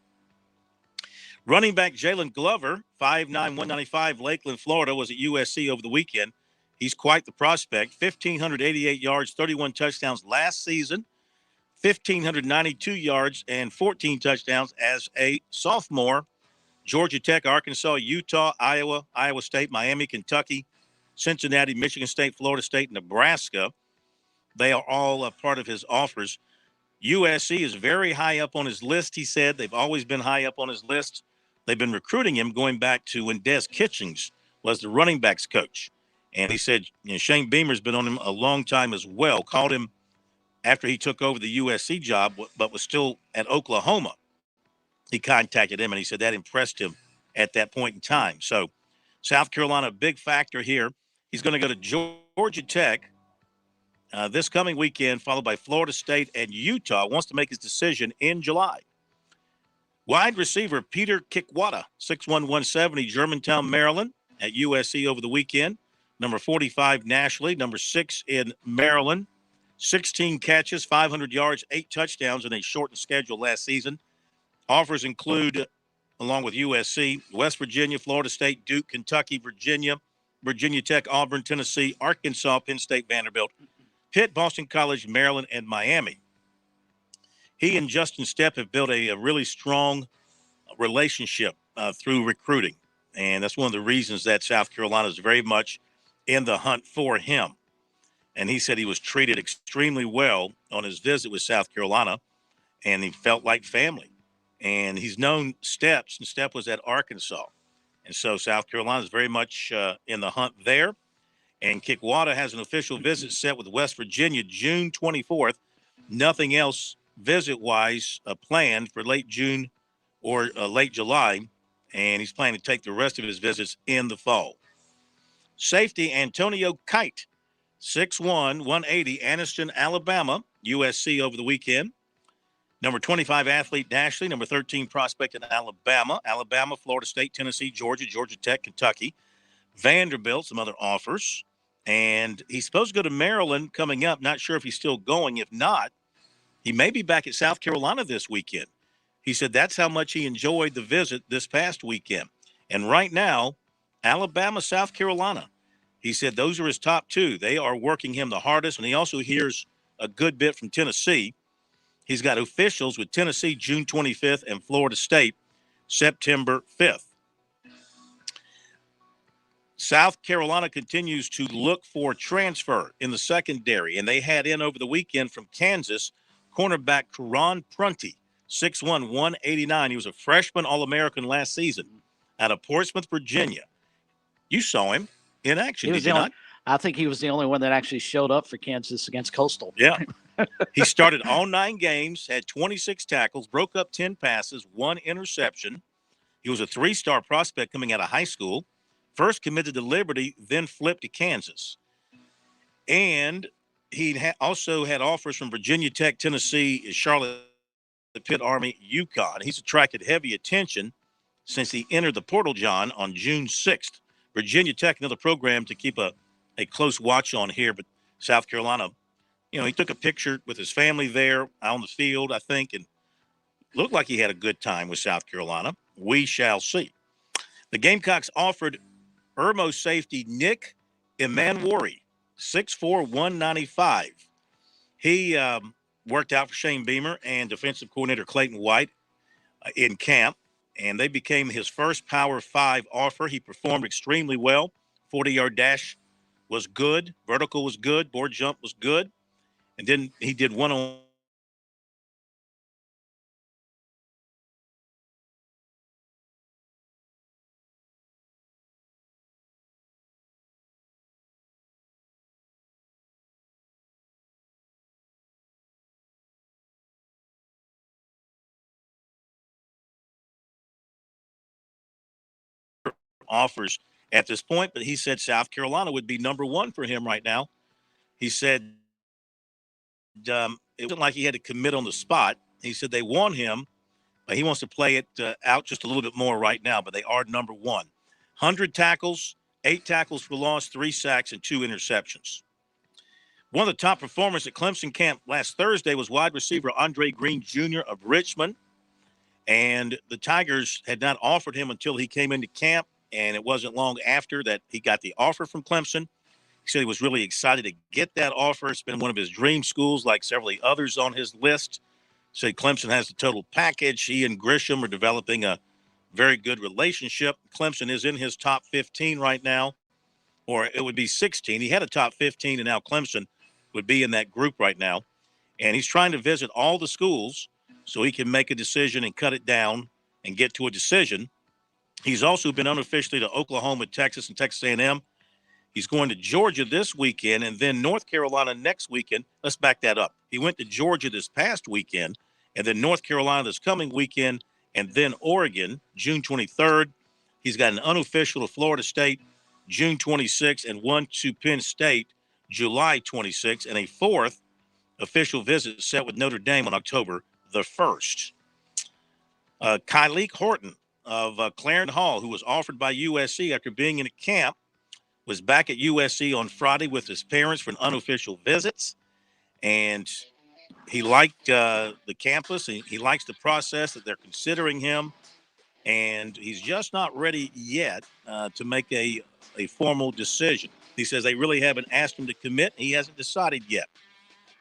Running back Jalen Glover, 5'9", 195, Lakeland, Florida, was at USC over the weekend. He's quite the prospect. 1,588 yards, 31 touchdowns last season. 1,592 yards and 14 touchdowns as a sophomore. Georgia Tech, Arkansas, Utah, Iowa, Iowa State, Miami, Kentucky, Cincinnati, Michigan State, Florida State, Nebraska. They are all a part of his offers. USC is very high up on his list, he said. They've always been high up on his list. They've been recruiting him going back to when Des Kitchings was the running backs coach. And he said, Shane Beamer's been on him a long time as well, called him after he took over the USC job, but was still at Oklahoma. He contacted him, and he said that impressed him at that point in time. So South Carolina, a big factor here. He's going to go to Georgia Tech this coming weekend, followed by Florida State and Utah. Wants to make his decision in July. Wide receiver Peter Kikwata, 6'1", 170, Germantown, Maryland, at USC over the weekend. Number 45 nationally, number 6 in Maryland. 16 catches, 500 yards, 8 touchdowns in a shortened schedule last season. Offers include, along with USC, West Virginia, Florida State, Duke, Kentucky, Virginia, Virginia Tech, Auburn, Tennessee, Arkansas, Penn State, Vanderbilt, Pitt, Boston College, Maryland, and Miami. He and Justin Stepp have built a really strong relationship through recruiting. And that's one of the reasons that South Carolina is very much in the hunt for him. And he said he was treated extremely well on his visit with South Carolina. and he felt like family. And he's known Steps, and Step was at Arkansas. And so South Carolina is very much in the hunt there. And Kikwata has an official visit set with West Virginia June 24th. Nothing else visit-wise planned for late June or late July. And he's planning to take the rest of his visits in the fall. Safety Antonio Kite, 6'1", 180, Anniston, Alabama, USC over the weekend. Number 25 athlete Dashley, number 13 prospect in Alabama, Florida State, Tennessee, Georgia, Georgia Tech, Kentucky, Vanderbilt, some other offers. And he's supposed to go to Maryland coming up. Not sure if he's still going. If not, he may be back at South Carolina this weekend. He said that's how much he enjoyed the visit this past weekend. And right now, Alabama, South Carolina, he said those are his top two. They are working him the hardest. And he also hears a good bit from Tennessee. He's got officials with Tennessee June 25th and Florida State September 5th. South Carolina continues to look for transfer in the secondary, and they had in over the weekend from Kansas cornerback Karan Prunty, 6'1", 189. He was a freshman All-American last season out of Portsmouth, Virginia. You saw him in action, did you not? I think he was the only one that actually showed up for Kansas against Coastal. Yeah. He started all 9 games, had 26 tackles, broke up 10 passes, 1 interception. He was a 3-star prospect coming out of high school. First committed to Liberty, then flipped to Kansas. And he also had offers from Virginia Tech, Tennessee, Charlotte, Pitt, Army, UConn. He's attracted heavy attention since he entered the portal, John, on June 6th. Virginia Tech, another program to keep a close watch on here, but South Carolina, he took a picture with his family there on the field, I think, and looked like he had a good time with South Carolina. We shall see. The Gamecocks offered Irmo safety Nick Emanwari, 6'4", 195. He worked out for Shane Beamer and defensive coordinator Clayton White in camp, and they became his first Power 5 offer. He performed extremely well. 40-yard dash was good. Vertical was good. Board jump was good. And then he did one-on offers at this point, but he said South Carolina would be number 1 for him right now. He said it wasn't like he had to commit on the spot. He said they want him, but he wants to play it out just a little bit more right now, but they are number 1. 100 tackles, 8 tackles for loss, 3 sacks, and 2 interceptions. One of the top performers at Clemson camp last Thursday was wide receiver Andre Green Jr. of Richmond, and the Tigers had not offered him until he came into camp, and it wasn't long after that he got the offer from Clemson. He said he was really excited to get that offer. It's been one of his dream schools, like several others on his list. Said Clemson has the total package. He and Grisham are developing a very good relationship. Clemson is in his top 15 right now, or it would be 16. He had a top 15, and now Clemson would be in that group right now. And he's trying to visit all the schools so he can make a decision and cut it down and get to a decision. He's also been unofficially to Oklahoma, Texas, and Texas A&M. He's going to Georgia this weekend and then North Carolina next weekend. Let's back that up. He went to Georgia this past weekend and then North Carolina this coming weekend and then Oregon, June 23rd. He's got an unofficial to Florida State, June 26th, and one to Penn State, July 26th, and a 4th official visit set with Notre Dame on October the 1st. Kyleek Horton of Clarendon Hall, who was offered by USC after being in a camp, was back at USC on Friday with his parents for an unofficial visit. And he liked the campus. He likes the process that they're considering him. And he's just not ready yet to make a formal decision. He says they really haven't asked him to commit. He hasn't decided yet.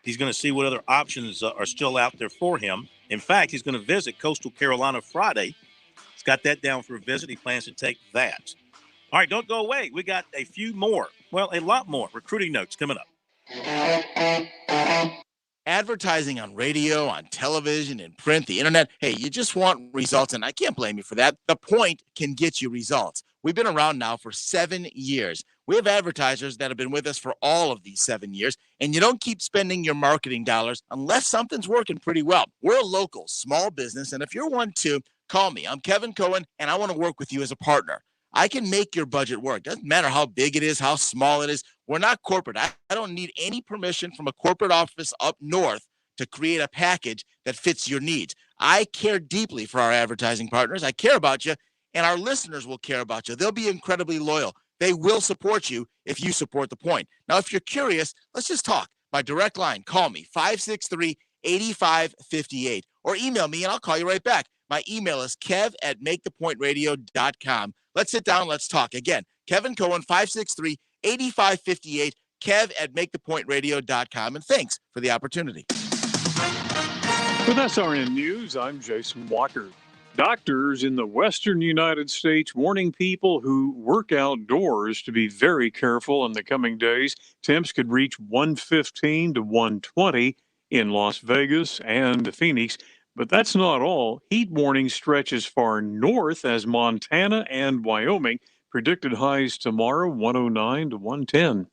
He's going to see what other options are still out there for him. In fact, he's going to visit Coastal Carolina Friday. He's got that down for a visit. He plans to take that. All right, don't go away. We got a few more. Well, a lot more recruiting notes coming up. Advertising on radio, on television, in print, the internet. Hey, you just want results, and I can't blame you for that. The Point can get you results. We've been around now for 7 years. We have advertisers that have been with us for all of these 7 years, and you don't keep spending your marketing dollars unless something's working pretty well. We're a local small business, and if you're one too, call me. I'm Kevin Cohen, and I want to work with you as a partner. I can make your budget work. Doesn't matter how big it is, how small it is. We're not corporate. I don't need any permission from a corporate office up north to create a package that fits your needs. I care deeply for our advertising partners. I care about you, and our listeners will care about you. They'll be incredibly loyal. They will support you if you support The Point. Now, if you're curious, let's just talk. My direct line, call me, 563-8558, or email me, and I'll call you right back. My email is kev@makethepointradio.com. Let's sit down. Let's talk. Again, Kevin Cohen, 563-8558, kev@makethepointradio.com. And thanks for the opportunity. With SRN News, I'm Jason Walker. Doctors in the western United States warning people who work outdoors to be very careful in the coming days. Temps could reach 115 to 120 in Las Vegas and Phoenix. But that's not all. Heat warning stretches far north as Montana and Wyoming. Predicted highs tomorrow, 109 to 110.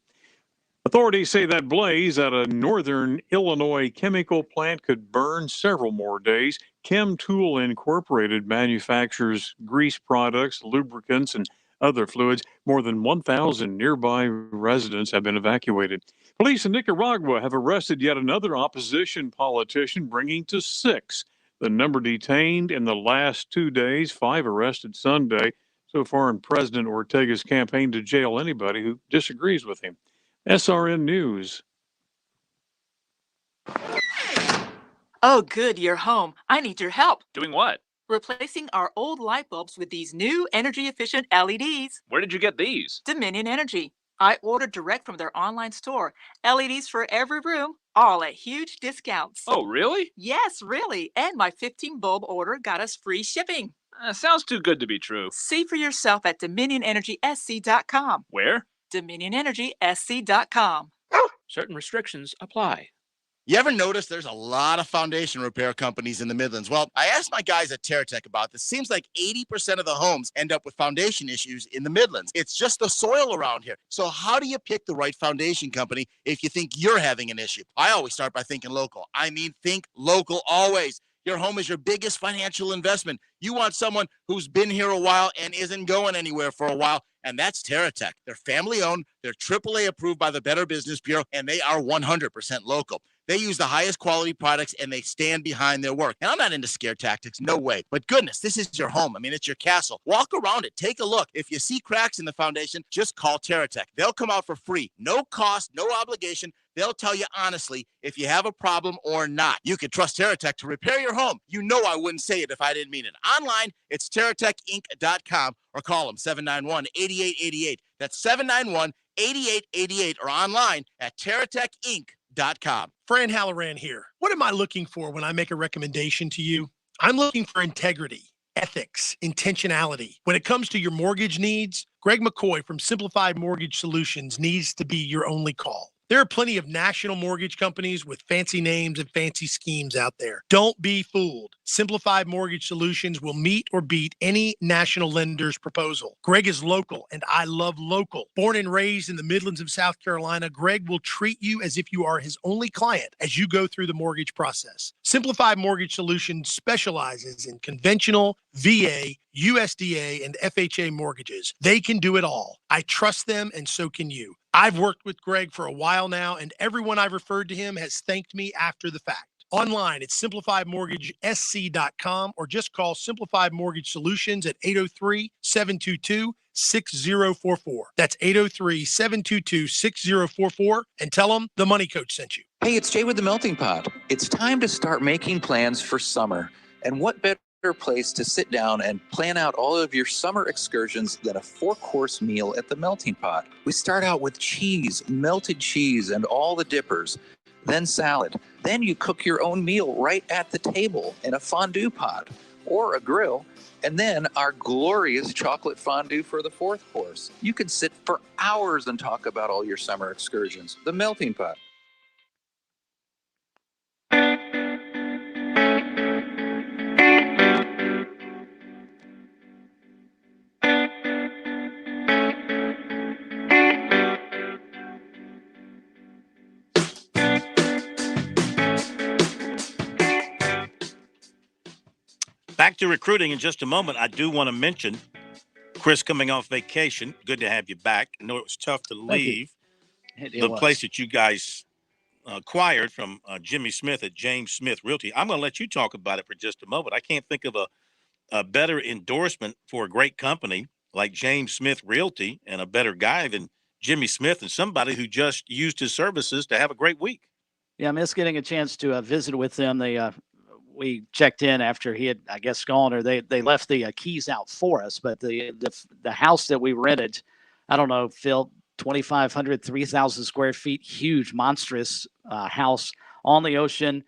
Authorities say that blaze at a northern Illinois chemical plant could burn several more days. ChemTool Incorporated manufactures grease products, lubricants, and other fluids. More than 1,000 nearby residents have been evacuated. Police in Nicaragua have arrested yet another opposition politician, bringing to 6 the number detained in the last 2 days, 5 arrested Sunday. So far in President Ortega's campaign to jail anybody who disagrees with him. SRN News. Oh, good, you're home. I need your help. Doing what? Replacing our old light bulbs with these new energy-efficient LEDs. Where did you get these? Dominion Energy. I ordered direct from their online store. LEDs for every room, all at huge discounts. Oh, really? Yes, really. And my 15 bulb order got us free shipping. Sounds too good to be true. See for yourself at DominionEnergySC.com. Where? DominionEnergySC.com. Certain restrictions apply. You ever notice there's a lot of foundation repair companies in the Midlands? Well, I asked my guys at TerraTech about this. Seems like 80% of the homes end up with foundation issues in the Midlands. It's just the soil around here. So how do you pick the right foundation company if you think you're having an issue? I always start by thinking local. I mean, think local always. Your home is your biggest financial investment. You want someone who's been here a while and isn't going anywhere for a while, and that's TerraTech. They're family-owned, they're AAA approved by the Better Business Bureau, and they are 100% local. They use the highest quality products, and they stand behind their work. And I'm not into scare tactics, no way. But goodness, this is your home. I mean, it's your castle. Walk around it. Take a look. If you see cracks in the foundation, just call TerraTech. They'll come out for free. No cost, no obligation. They'll tell you honestly if you have a problem or not. You can trust TerraTech to repair your home. You know I wouldn't say it if I didn't mean it. Online, it's TerraTechInc.com or call them 791-8888. That's 791-8888 or online at TerraTechInc.com. Fran Halloran here. What am I looking for when I make a recommendation to you? I'm looking for integrity, ethics, intentionality. When it comes to your mortgage needs, Greg McCoy from Simplified Mortgage Solutions needs to be your only call. There are plenty of national mortgage companies with fancy names and fancy schemes out there. Don't be fooled. Simplified Mortgage Solutions will meet or beat any national lender's proposal. Greg is local, and I love local. Born and raised in the Midlands of South Carolina, Greg will treat you as if you are his only client as you go through the mortgage process. Simplified Mortgage Solutions specializes in conventional, VA, USDA, and FHA mortgages. They can do it all. I trust them, and so can you. I've worked with Greg for a while now, and everyone I've referred to him has thanked me after the fact. Online at simplifiedmortgagesc.com or just call Simplified Mortgage Solutions at 803-722-6044. That's 803-722-6044 and tell them the Money Coach sent you. Hey, it's Jay with the Melting Pot. It's time to start making plans for summer. And what better place to sit down and plan out all of your summer excursions than a 4-course meal at the Melting Pot. We start out with cheese, melted cheese, and all the dippers, then salad. Then you cook your own meal right at the table in a fondue pot or a grill, and then our glorious chocolate fondue for the 4th course. You could sit for hours and talk about all your summer excursions. The Melting Pot. Back to recruiting in just a moment. I do want to mention Chris coming off vacation. Good to have you back. I know it was tough to leave the place that you guys acquired from Jimmy Smith at James Smith Realty. I'm going to let you talk about it for just a moment. I can't think of a better endorsement for a great company like James Smith Realty and a better guy than Jimmy Smith and somebody who just used his services to have a great week. Yeah, I missed getting a chance to visit with them. We checked in after he had, I guess, gone, or they left the keys out for us. But the house that we rented, I don't know, Phil, 2,500, 3,000 square feet, huge, monstrous house on the ocean.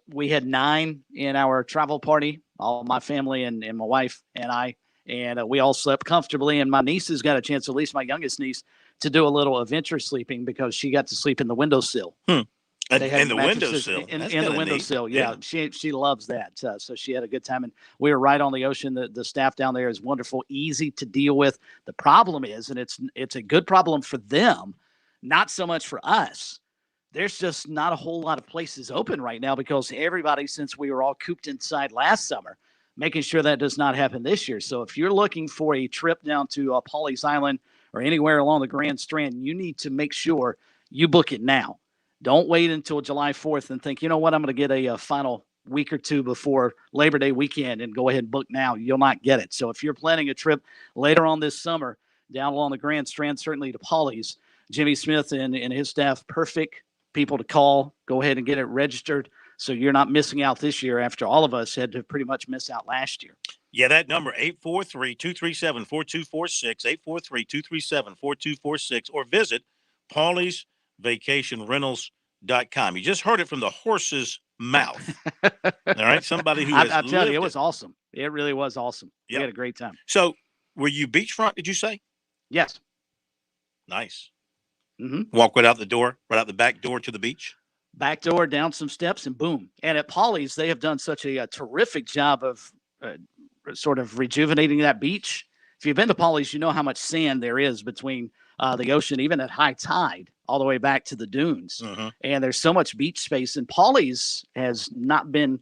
We had 9 in our travel party, all my family and my wife and I, and we all slept comfortably. And my nieces got a chance, at least my youngest niece, to do a little adventure sleeping because she got to sleep in the windowsill. They had in the mattresses windowsill. in the windowsill. Yeah, she loves that. So she had a good time, and we were right on the ocean. The staff down there is wonderful, easy to deal with. The problem is, and it's a good problem for them, not so much for us. There's just not a whole lot of places open right now because everybody, since we were all cooped inside last summer, making sure that does not happen this year. So if you're looking for a trip down to Pawleys Island or anywhere along the Grand Strand, you need to make sure you book it now. Don't wait until July 4th and think, you know what, I'm going to get a final week or two before Labor Day weekend and go ahead and book now. You'll not get it. So if you're planning a trip later on this summer down along the Grand Strand, certainly to Pawleys, Jimmy Smith and his staff, perfect people to call. Go ahead and get it registered so you're not missing out this year after all of us had to pretty much miss out last year. Yeah, that number, 843-237-4246, 843-237-4246, or visit PawleysVacationRentals.com. You just heard it from the horse's mouth. All right, somebody who has I'll tell you, lived it was awesome. It really was awesome. Yep. We had a great time. So, were you beachfront, did you say? Yes. Nice. Mm-hmm. Walk right out the back door to the beach? Back door, down some steps, and boom. And at Pawleys, they have done such a terrific job of sort of rejuvenating that beach. If you've been to Pawleys, you know how much sand there is between the ocean, even at high tide, all the way back to the dunes. Mm-hmm. And there's so much beach space. And Pawleys has not been,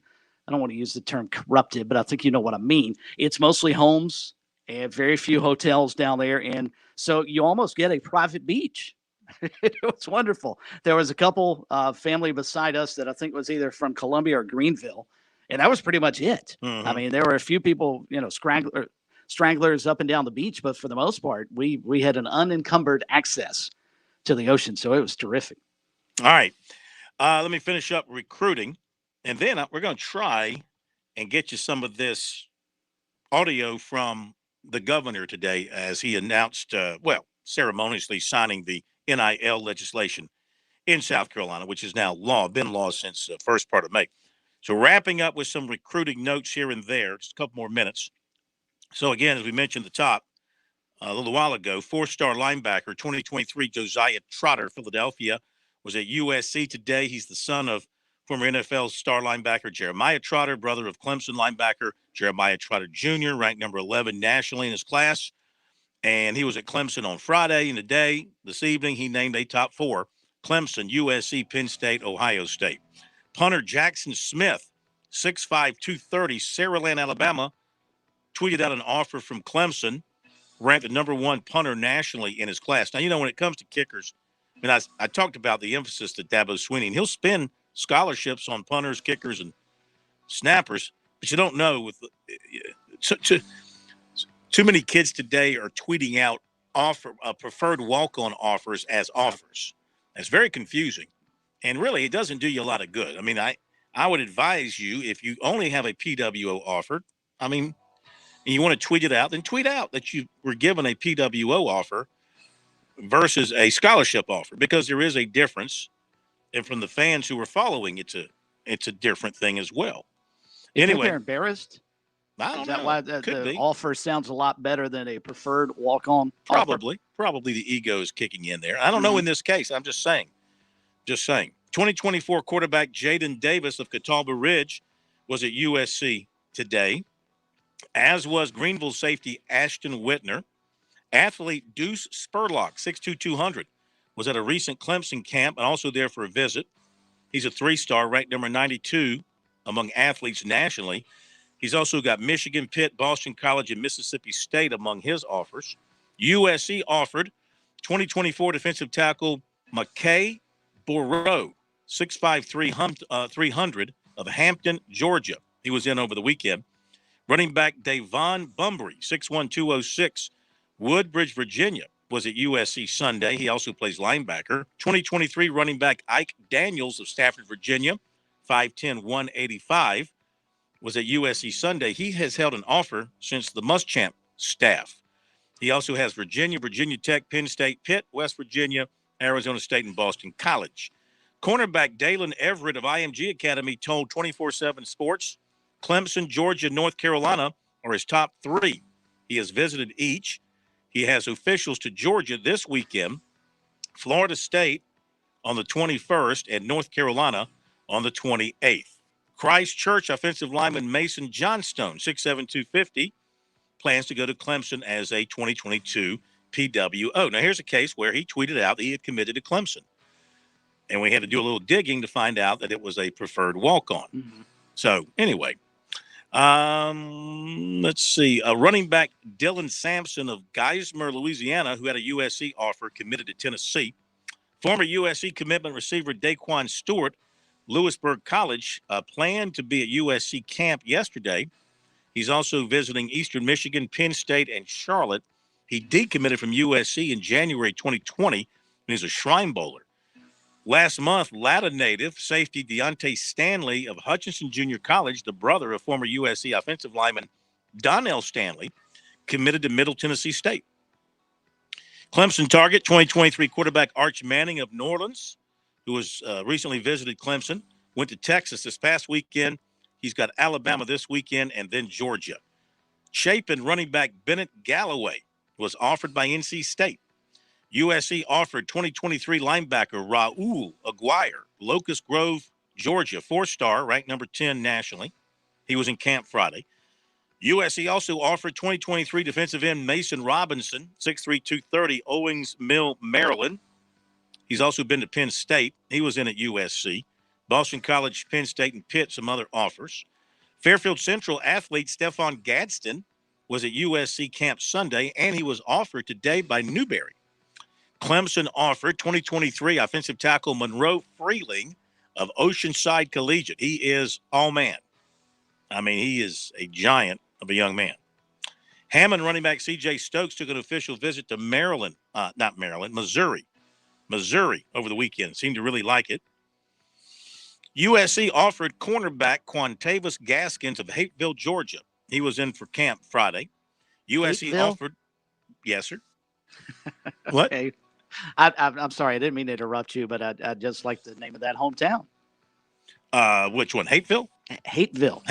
I don't want to use the term corrupted, but I think you know what I mean. It's mostly homes and very few hotels down there. And so you almost get a private beach. It was wonderful. There was a couple family beside us that I think was either from Columbia or Greenville. And that was pretty much it. Mm-hmm. I mean, there were a few people, stranglers up and down the beach, but for the most part, we had an unencumbered access to the ocean. So it was terrific. All right. Let me finish up recruiting, and then we're going to try and get you some of this audio from the governor today as he announced, ceremoniously signing the NIL legislation in South Carolina, which is now been law since the first part of May. So wrapping up with some recruiting notes here and there, just a couple more minutes. So again, as we mentioned at the top a little while ago, 4-star linebacker, 2023 Josiah Trotter, Philadelphia, was at USC today. He's the son of former NFL star linebacker Jeremiah Trotter, brother of Clemson linebacker Jeremiah Trotter Jr., ranked number 11 nationally in his class. And he was at Clemson on Friday, and this evening, he named a top 4: Clemson, USC, Penn State, Ohio State. Punter Jackson Smith, 6'5", 230, Saraland, Alabama, tweeted out an offer from Clemson, ranked the number 1 punter nationally in his class. Now, when it comes to kickers, I talked about the emphasis that Dabo Swinney, and he'll spend scholarships on punters, kickers, and snappers, but you don't know with too many kids today are tweeting out preferred walk-on offers as offers. It's very confusing, and really, it doesn't do you a lot of good. I would advise you, if you only have a PWO offer, and you want to tweet it out, then tweet out that you were given a PWO offer versus a scholarship offer, because there is a difference. And from the fans who are following, it's a different thing as well. You think they're embarrassed? I don't know. Is that why the offer sounds a lot better than a preferred walk-on offer? Probably the ego is kicking in there. I don't know in this case. I'm just saying. 2024 quarterback Jaden Davis of Catawba Ridge was at USC today, as was Greenville safety Ashton Whitner. Athlete Deuce Spurlock, 6'2", 200, was at a recent Clemson camp and also there for a visit. He's a 3-star, ranked number 92 among athletes nationally. He's also got Michigan, Pitt, Boston College, and Mississippi State among his offers. USC offered 2024 defensive tackle McKay Boreau, 6'5", 300 of Hampton, Georgia. He was in over the weekend. Running back Davon Bumbry, 6'1", 206, Woodbridge, Virginia, was at USC Sunday. He also plays linebacker. 2023 running back Ike Daniels of Stafford, Virginia, 5'10", 185, was at USC Sunday. He has held an offer since the Muschamp staff. He also has Virginia, Virginia Tech, Penn State, Pitt, West Virginia, Arizona State, and Boston College. Cornerback Dalen Everett of IMG Academy told 24/7 Sports, Clemson, Georgia, North Carolina are his top three. He has visited each. He has officials to Georgia this weekend, Florida State on the 21st, and North Carolina on the 28th. Christchurch offensive lineman Mason Johnstone, 6'7", 250, plans to go to Clemson as a 2022 PWO. Now, here's a case where he tweeted out that he had committed to Clemson. And we had to do a little digging to find out that it was a preferred walk-on. Mm-hmm. So, anyway, let's see. Running back Dylan Sampson of Geismar, Louisiana, who had a USC offer, committed to Tennessee. Former USC commitment receiver Daquan Stewart, Lewisburg College, planned to be at USC camp yesterday. He's also visiting Eastern Michigan, Penn State, and Charlotte. He decommitted from USC in January 2020 when he was a Shrine Bowler. Last month, Latta native safety Deontay Stanley of Hutchinson Junior College, the brother of former USC offensive lineman Donnell Stanley, committed to Middle Tennessee State. Clemson target 2023 quarterback Arch Manning of New Orleans, who has recently visited Clemson, went to Texas this past weekend. He's got Alabama this weekend and then Georgia. Chapin running back Bennett Galloway was offered by NC State. USC offered 2023 linebacker Raul Aguirre, Locust Grove, Georgia, 4-star, ranked number 10 nationally. He was in camp Friday. USC also offered 2023 defensive end Mason Robinson, 6'3", 230, Owings Mill, Maryland. He's also been to Penn State. He was in at USC. Boston College, Penn State, and Pitt, some other offers. Fairfield Central athlete Stephon Gadsden was at USC camp Sunday, and he was offered today by Newberry. Clemson offered 2023 offensive tackle Monroe Freeling of Oceanside Collegiate. He is all man. I mean, he is a giant of a young man. Hammond running back C.J. Stokes took an official visit to Missouri over the weekend. Seemed to really like it. USC offered cornerback Quantavis Gaskins of Hateville, Georgia. He was in for camp Friday. USC Hateville? offered, yes, sir. What? Okay. I'm sorry, I didn't mean to interrupt you, but I just like the name of that hometown. Which one? Hateville? Hateville.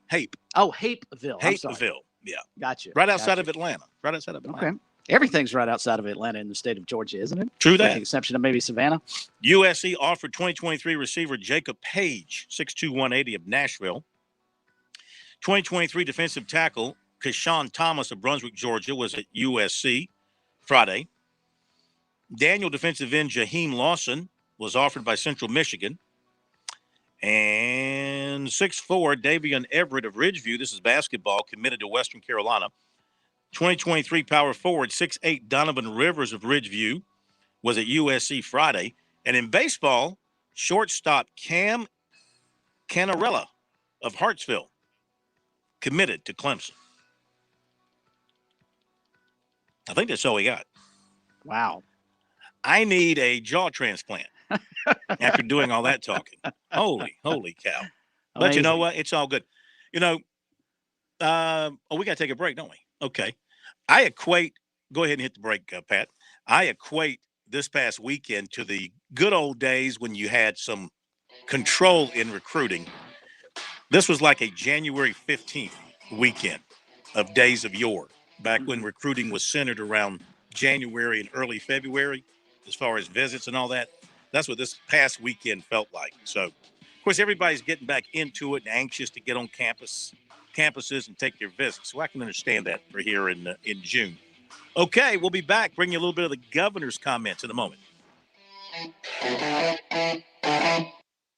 Hape. Oh, Hapeville. I'm sorry. Hapeville. Yeah. Gotcha. Right outside of Atlanta. Okay. Everything's right outside of Atlanta in the state of Georgia, isn't it? True With that. the exception of maybe Savannah. USC offered 2023 receiver Jacob Page, 6'2", 180 of Nashville. 2023 defensive tackle Keshawn Thomas of Brunswick, Georgia, was at USC Friday. Daniel defensive end Jaheim Lawson was offered by Central Michigan. And 6'4", Davion Everett of Ridgeview, this is basketball, committed to Western Carolina. 2023 power forward 6'8", Donovan Rivers of Ridgeview was at USC Friday. And in baseball, shortstop Cam Canarella of Hartsville committed to Clemson. I think that's all we got. Wow. I need a jaw transplant after doing all that talking. Holy cow. But you know what? It's all good. You know, we got to take a break, don't we? Okay. Go ahead and hit the break, Pat. I equate this past weekend to the good old days when you had some control in recruiting. This was like a January 15th weekend of days of yore, back when recruiting was centered around January and early February, as far as visits and all that. That's what this past weekend felt like. So, of course, everybody's getting back into it and anxious to get on campuses and take their visits. So I can understand that for here in June. Okay, we'll be back. Bring you a little bit of the governor's comments in a moment.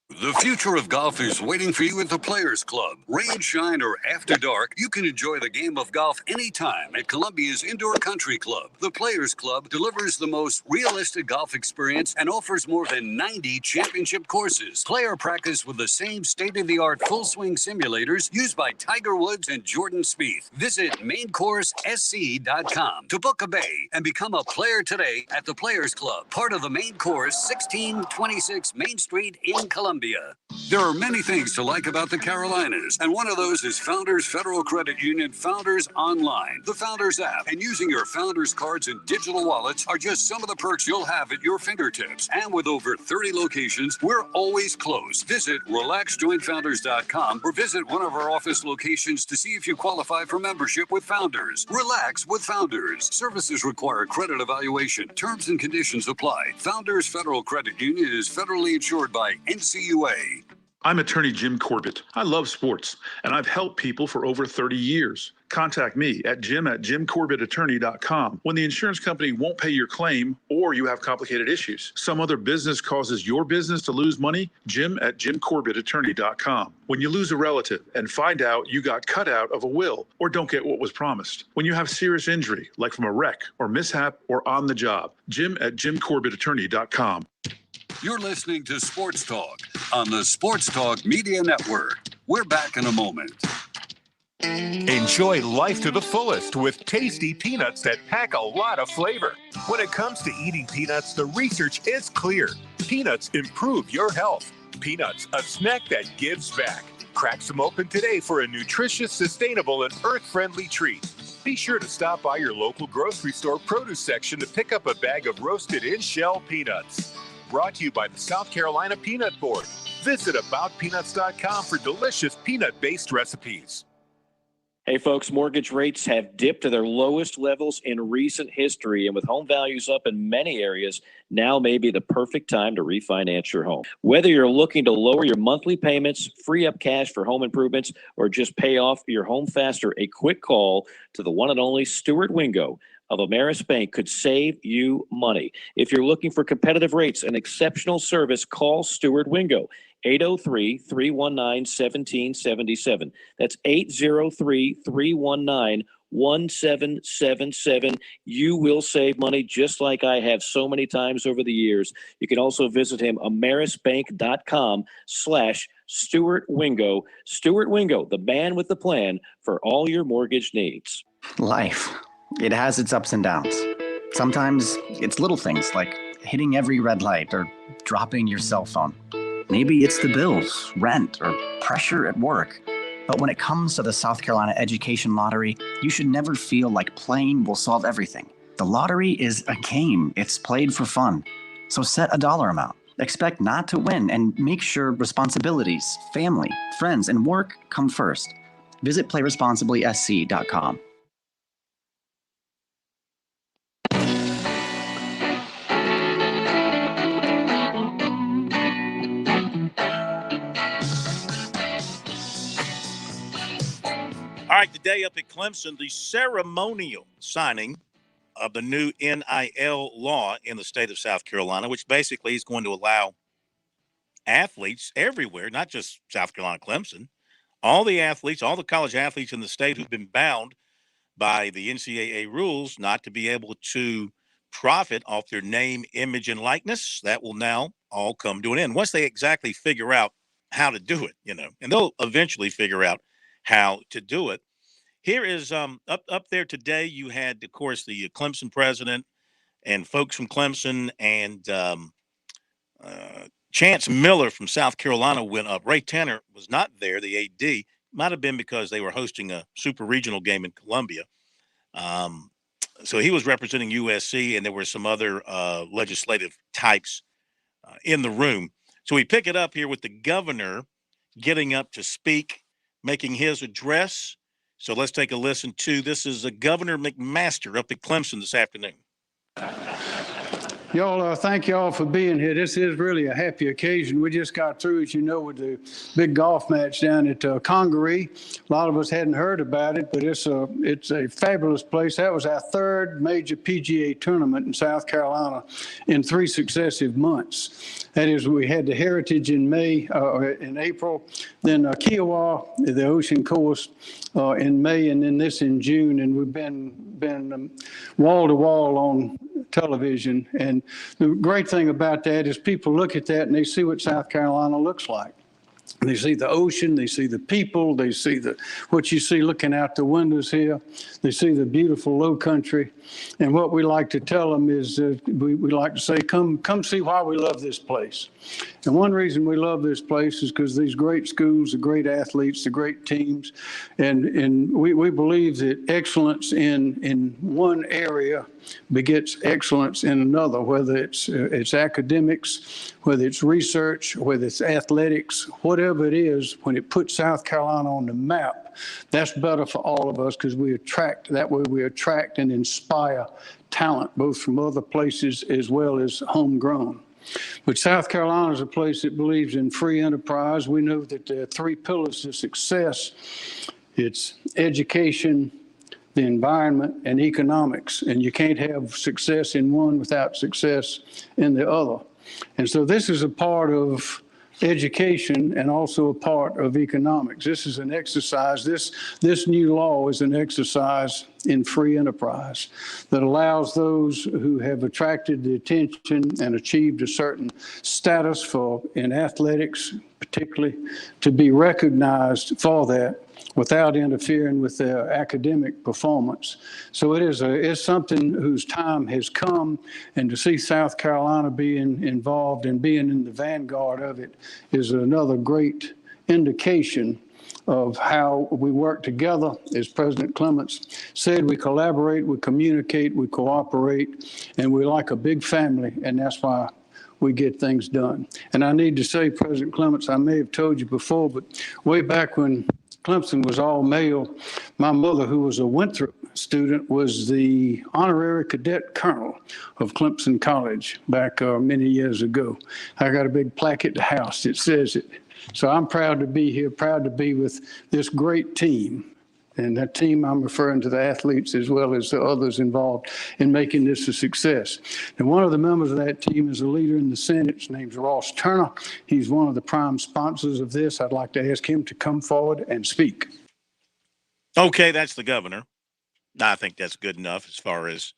The future of golf is waiting for you at the Players Club. Rain, shine, or after dark, you can enjoy the game of golf anytime at Columbia's Indoor Country Club. The Players Club delivers the most realistic golf experience and offers more than 90 championship courses. Play or practice with the same state-of-the-art full-swing simulators used by Tiger Woods and Jordan Spieth. Visit maincoursesc.com to book a bay and become a player today at the Players Club, part of the Main Course, 1626 Main Street in Columbia. There are many things to like about the Carolinas, and one of those is Founders Federal Credit Union Founders Online. The Founders app and using your Founders cards and digital wallets are just some of the perks you'll have at your fingertips. And with over 30 locations, we're always close. Visit relaxjoinfounders.com or visit one of our office locations to see if you qualify for membership with Founders. Relax with Founders. Services require credit evaluation. Terms and conditions apply. Founders Federal Credit Union is federally insured by NCUA. I'm attorney Jim Corbett. I love sports, and I've helped people for over 30 years. Contact me at jim@jimcorbettattorney.com when the insurance company won't pay your claim or you have complicated issues. Some other business causes your business to lose money, jim@jimcorbettattorney.com. When you lose a relative and find out you got cut out of a will or don't get what was promised. When you have serious injury, like from a wreck or mishap or on the job, jim@jimcorbettattorney.com. You're listening to Sports Talk on the Sports Talk Media Network. We're back in a moment. Enjoy life to the fullest with tasty peanuts that pack a lot of flavor. When it comes to eating peanuts, the research is clear. Peanuts improve your health. Peanuts, a snack that gives back. Crack some open today for a nutritious, sustainable, and earth-friendly treat. Be sure to stop by your local grocery store produce section to pick up a bag of roasted in-shell peanuts. Brought to you by the South Carolina Peanut Board. Visit aboutpeanuts.com for delicious peanut-based recipes. Hey, folks, mortgage rates have dipped to their lowest levels in recent history, and with home values up in many areas, now may be the perfect time to refinance your home. Whether you're looking to lower your monthly payments, free up cash for home improvements, or just pay off your home faster, a quick call to the one and only Stuart Wingo of Ameris Bank could save you money. If you're looking for competitive rates and exceptional service, call Stuart Wingo, 803-319-1777. That's 803-319-1777. You will save money just like I have so many times over the years. You can also visit him, amerisbank.com/Stuart Wingo. Stuart Wingo, the man with the plan for all your mortgage needs. Life. It has its ups and downs. Sometimes it's little things like hitting every red light or dropping your cell phone. Maybe it's the bills, rent, or pressure at work. But when it comes to the South Carolina Education Lottery, you should never feel like playing will solve everything. The lottery is a game. It's played for fun. So set a dollar amount. Expect not to win and make sure responsibilities, family, friends, and work come first. Visit playresponsiblysc.com. All right, today up at Clemson, the ceremonial signing of the new NIL law in the state of South Carolina, which basically is going to allow athletes everywhere, not just South Carolina, Clemson, all the athletes, all the college athletes in the state who've been bound by the NCAA rules not to be able to profit off their name, image, and likeness. That will now all come to an end once they exactly figure out how to do it, and they'll eventually figure out how to do it. Here is up there today. You had, of course, the Clemson president and folks from Clemson, and Chance Miller from South Carolina went up. Ray Tanner was not there. The AD might have been because they were hosting a super regional game in Columbia. So he was representing USC, and there were some other legislative types in the room. So we pick it up here with the governor getting up to speak, making his address. So let's take a listen to this. Is Governor McMaster up at Clemson this afternoon. Y'all, thank y'all for being here. This is really a happy occasion. We just got through, as you know, with the big golf match down at Congaree. A lot of us hadn't heard about it, but it's a fabulous place. That was our third major PGA tournament in South Carolina in 3 successive months. That is, we had the Heritage in in April, then Kiowa, the Ocean Course, in May, and then this in June. And we've been wall to wall on television. And the great thing about that is people look at that and they see what South Carolina looks like. They see the ocean, they see the people, they see what you see looking out the windows here. They see the beautiful low country. And what we like to tell them is we like to say, come see why we love this place. And one reason we love this place is because these great schools, the great athletes, the great teams, and we believe that excellence in one area begets excellence in another, whether it's academics, whether it's research, whether it's athletics, whatever it is. When it puts South Carolina on the map, that's better for all of us because we attract and inspire talent, both from other places as well as homegrown. But South Carolina is a place that believes in free enterprise. We know that there are 3 pillars to success. It's education, the environment, and economics. And you can't have success in one without success in the other. And so this is a part of education and also a part of economics. This is an exercise. This new law is an exercise in free enterprise that allows those who have attracted the attention and achieved a certain status in athletics, particularly, to be recognized for that without interfering with their academic performance. So it's something whose time has come, and to see South Carolina being involved and being in the vanguard of it is another great indication of how we work together. As President Clements said, we collaborate, we communicate, we cooperate, and we're like a big family, and that's why we get things done. And I need to say, President Clements, I may have told you before, but way back when Clemson was all male, my mother, who was a Winthrop student, was the honorary cadet colonel of Clemson College back many years ago. I got a big plaque at the house that says it. So I'm proud to be here, proud to be with this great team. And that team, I'm referring to the athletes as well as the others involved in making this a success. And one of the members of that team is a leader in the Senate. His name's Ross Turner. He's one of the prime sponsors of this. I'd like to ask him to come forward and speak. Okay, that's the governor. I think that's good enough as far as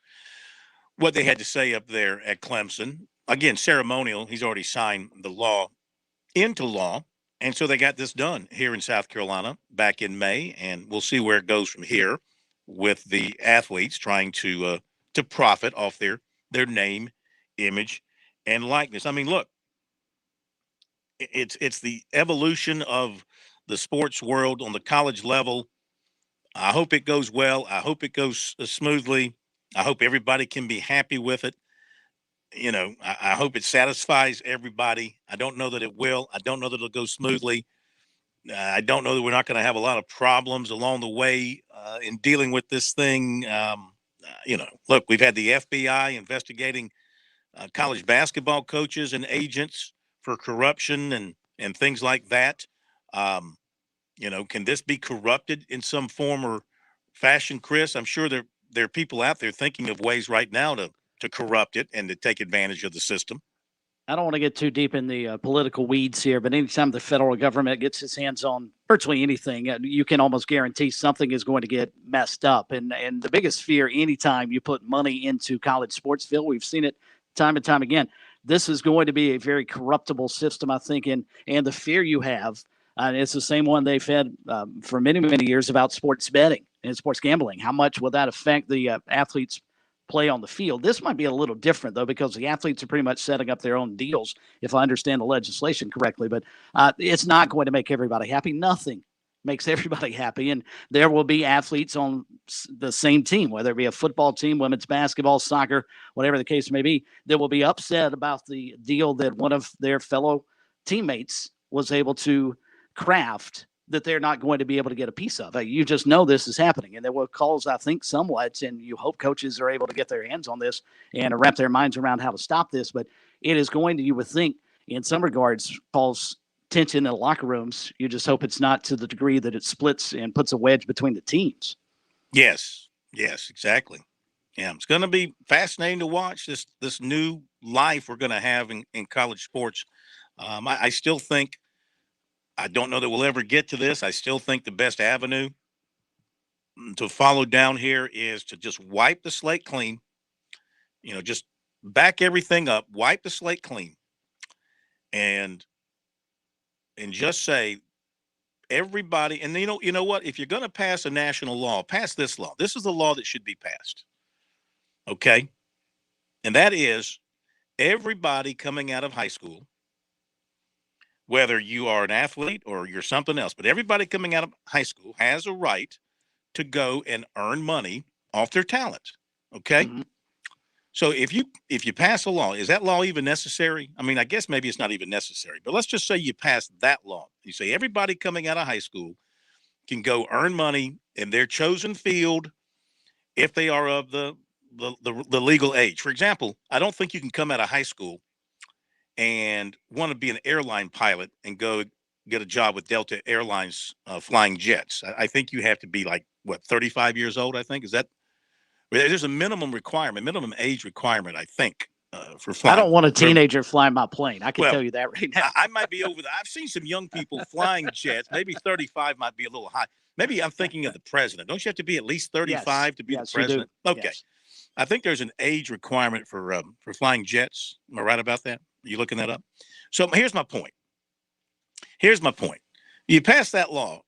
what they had to say up there at Clemson. Again, ceremonial. He's already signed the law into law. And so they got this done here in South Carolina back in May, and we'll see where it goes from here with the athletes trying to profit off their name, image, and likeness. I mean, look, it's the evolution of the sports world on the college level. I hope it goes well. I hope it goes smoothly. I hope everybody can be happy with it. You know, I hope it satisfies everybody. I don't know that it will. I don't know that it'll go smoothly. I don't know that we're not going to have a lot of problems along the way in dealing with this thing. You know, look, we've had the FBI investigating college basketball coaches and agents for corruption and things like that. You know, can this be corrupted in some form or fashion, Chris? I'm sure there are people out there thinking of ways right now to corrupt it and to take advantage of the system. I don't want to get too deep in the political weeds here, but anytime the federal government gets its hands on virtually anything, you can almost guarantee something is going to get messed up. And the biggest fear anytime you put money into college sports field, we've seen it time and time again, this is going to be a very corruptible system, I think, and the fear you have, it's the same one they've had for many, many years about sports betting and sports gambling. How much will that affect the athletes' play on the field? This might be a little different, though, because the athletes are pretty much setting up their own deals, if I understand the legislation correctly. But it's not going to make everybody happy. Nothing makes everybody happy. And there will be athletes on the same team, whether it be a football team, women's basketball, soccer, whatever the case may be, that will be upset about the deal that one of their fellow teammates was able to craft that they're not going to be able to get a piece of. You just know this is happening. And there will cause, I think, somewhat, and you hope coaches are able to get their hands on this and wrap their minds around how to stop this. But it is going to, you would think, in some regards, cause tension in locker rooms. You just hope it's not to the degree that it splits and puts a wedge between the teams. Yes, exactly. Yeah, it's going to be fascinating to watch this new life we're going to have in college sports. I still think, I don't know that we'll ever get to this. I still think the best avenue to follow down here is to just wipe the slate clean, just back everything up, wipe the slate clean, and just say everybody, and you know what, if you're going to pass a national law, pass this law. This is the law that should be passed. Okay? And that is everybody coming out of high school, whether you are an athlete or you're something else, but everybody coming out of high school has a right to go and earn money off their talent. Okay? Mm-hmm. So if you pass a law, is that law even necessary? I mean, I guess maybe it's not even necessary, but let's just say you pass that law. You say everybody coming out of high school can go earn money in their chosen field if they are of the legal age. For example, I don't think you can come out of high school and want to be an airline pilot and go get a job with Delta Airlines flying jets. I think you have to be like, 35 years old, I think. Is that, there's a minimum age requirement, I think, for flying. I don't want a teenager flying my plane. I can tell you that right now. I might be over there. I've seen some young people flying jets. Maybe 35 might be a little high. Maybe I'm thinking of the president. Don't you have to be at least 35 to be the president? Okay. Yes. I think there's an age requirement for flying jets. Am I right about that? Are you looking that up? So here's my point. You pass that law,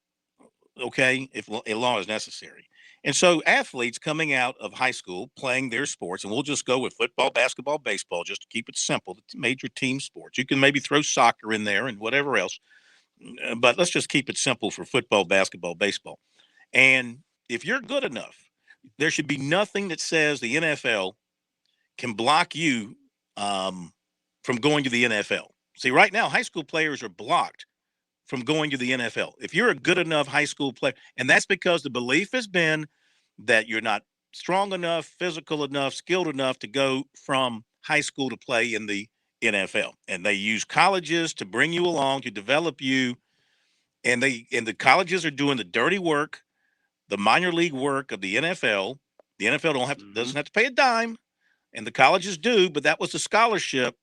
okay, if a law is necessary. And so athletes coming out of high school playing their sports, and we'll just go with football, basketball, baseball, just to keep it simple, the major team sports. You can maybe throw soccer in there and whatever else, but let's just keep it simple for football, basketball, baseball. And if you're good enough, there should be nothing that says the NFL can block you from going to the NFL. See, right now, high school players are blocked from going to the NFL. If you're a good enough high school player, and that's because the belief has been that you're not strong enough, physical enough, skilled enough to go from high school to play in the NFL. And they use colleges to bring you along, to develop you. And the colleges are doing the dirty work, the minor league work of the NFL. The NFL doesn't have to pay a dime, and the colleges do, but that was a scholarship.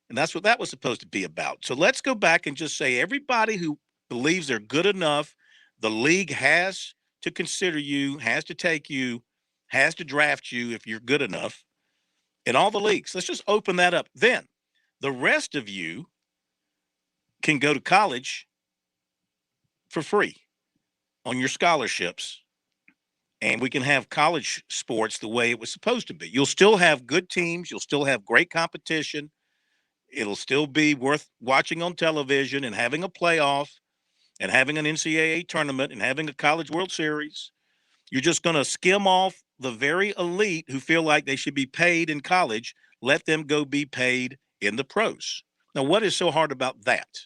And that's what that was supposed to be about. So let's go back and just say everybody who believes they're good enough, the league has to consider you, has to take you, has to draft you if you're good enough in all the leagues. Let's just open that up. Then the rest of you can go to college for free on your scholarships. And we can have college sports the way it was supposed to be. You'll still have good teams. You'll still have great competition. It'll still be worth watching on television and having a playoff and having an NCAA tournament and having a College World Series. You're just going to skim off the very elite who feel like they should be paid in college. Let them go be paid in the pros. Now, what is so hard about that?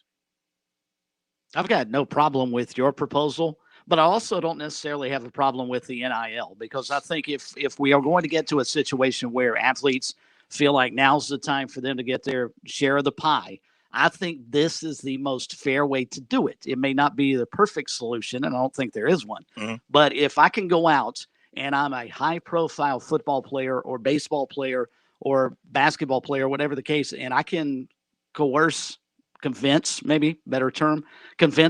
I've got no problem with your proposal, but I also don't necessarily have a problem with the NIL, because I think if we are going to get to a situation where athletes feel like now's the time for them to get their share of the pie, I think this is the most fair way to do it. It may not be the perfect solution, and I don't think there is one. Mm-hmm. But if I can go out and I'm a high-profile football player or baseball player or basketball player, whatever the case, and I can convince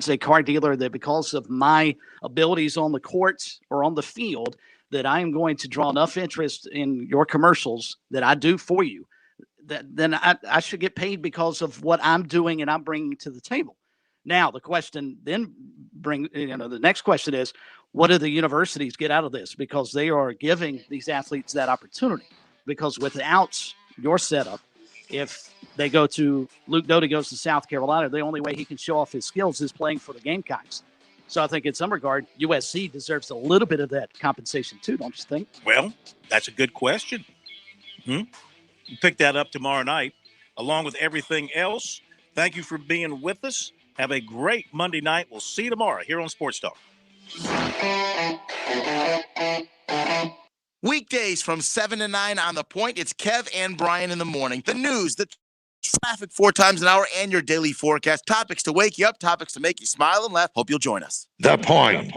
a car dealer that because of my abilities on the courts or on the field, that I am going to draw enough interest in your commercials that I do for you, then I should get paid because of what I'm doing and I'm bringing to the table. Now, the next question is, what do the universities get out of this? Because they are giving these athletes that opportunity. Because without your setup, if Luke Doty goes to South Carolina, the only way he can show off his skills is playing for the Gamecocks. So I think in some regard, USC deserves a little bit of that compensation too, don't you think? Well, that's a good question. We'll pick that up tomorrow night, along with everything else. Thank you for being with us. Have a great Monday night. We'll see you tomorrow here on Sports Talk. Weekdays from 7 to 9 on The Point. It's Kev and Brian in the morning. The news, the traffic 4 times an hour, and your daily forecast. Topics to wake you up, topics to make you smile and laugh. Hope you'll join us. The Point.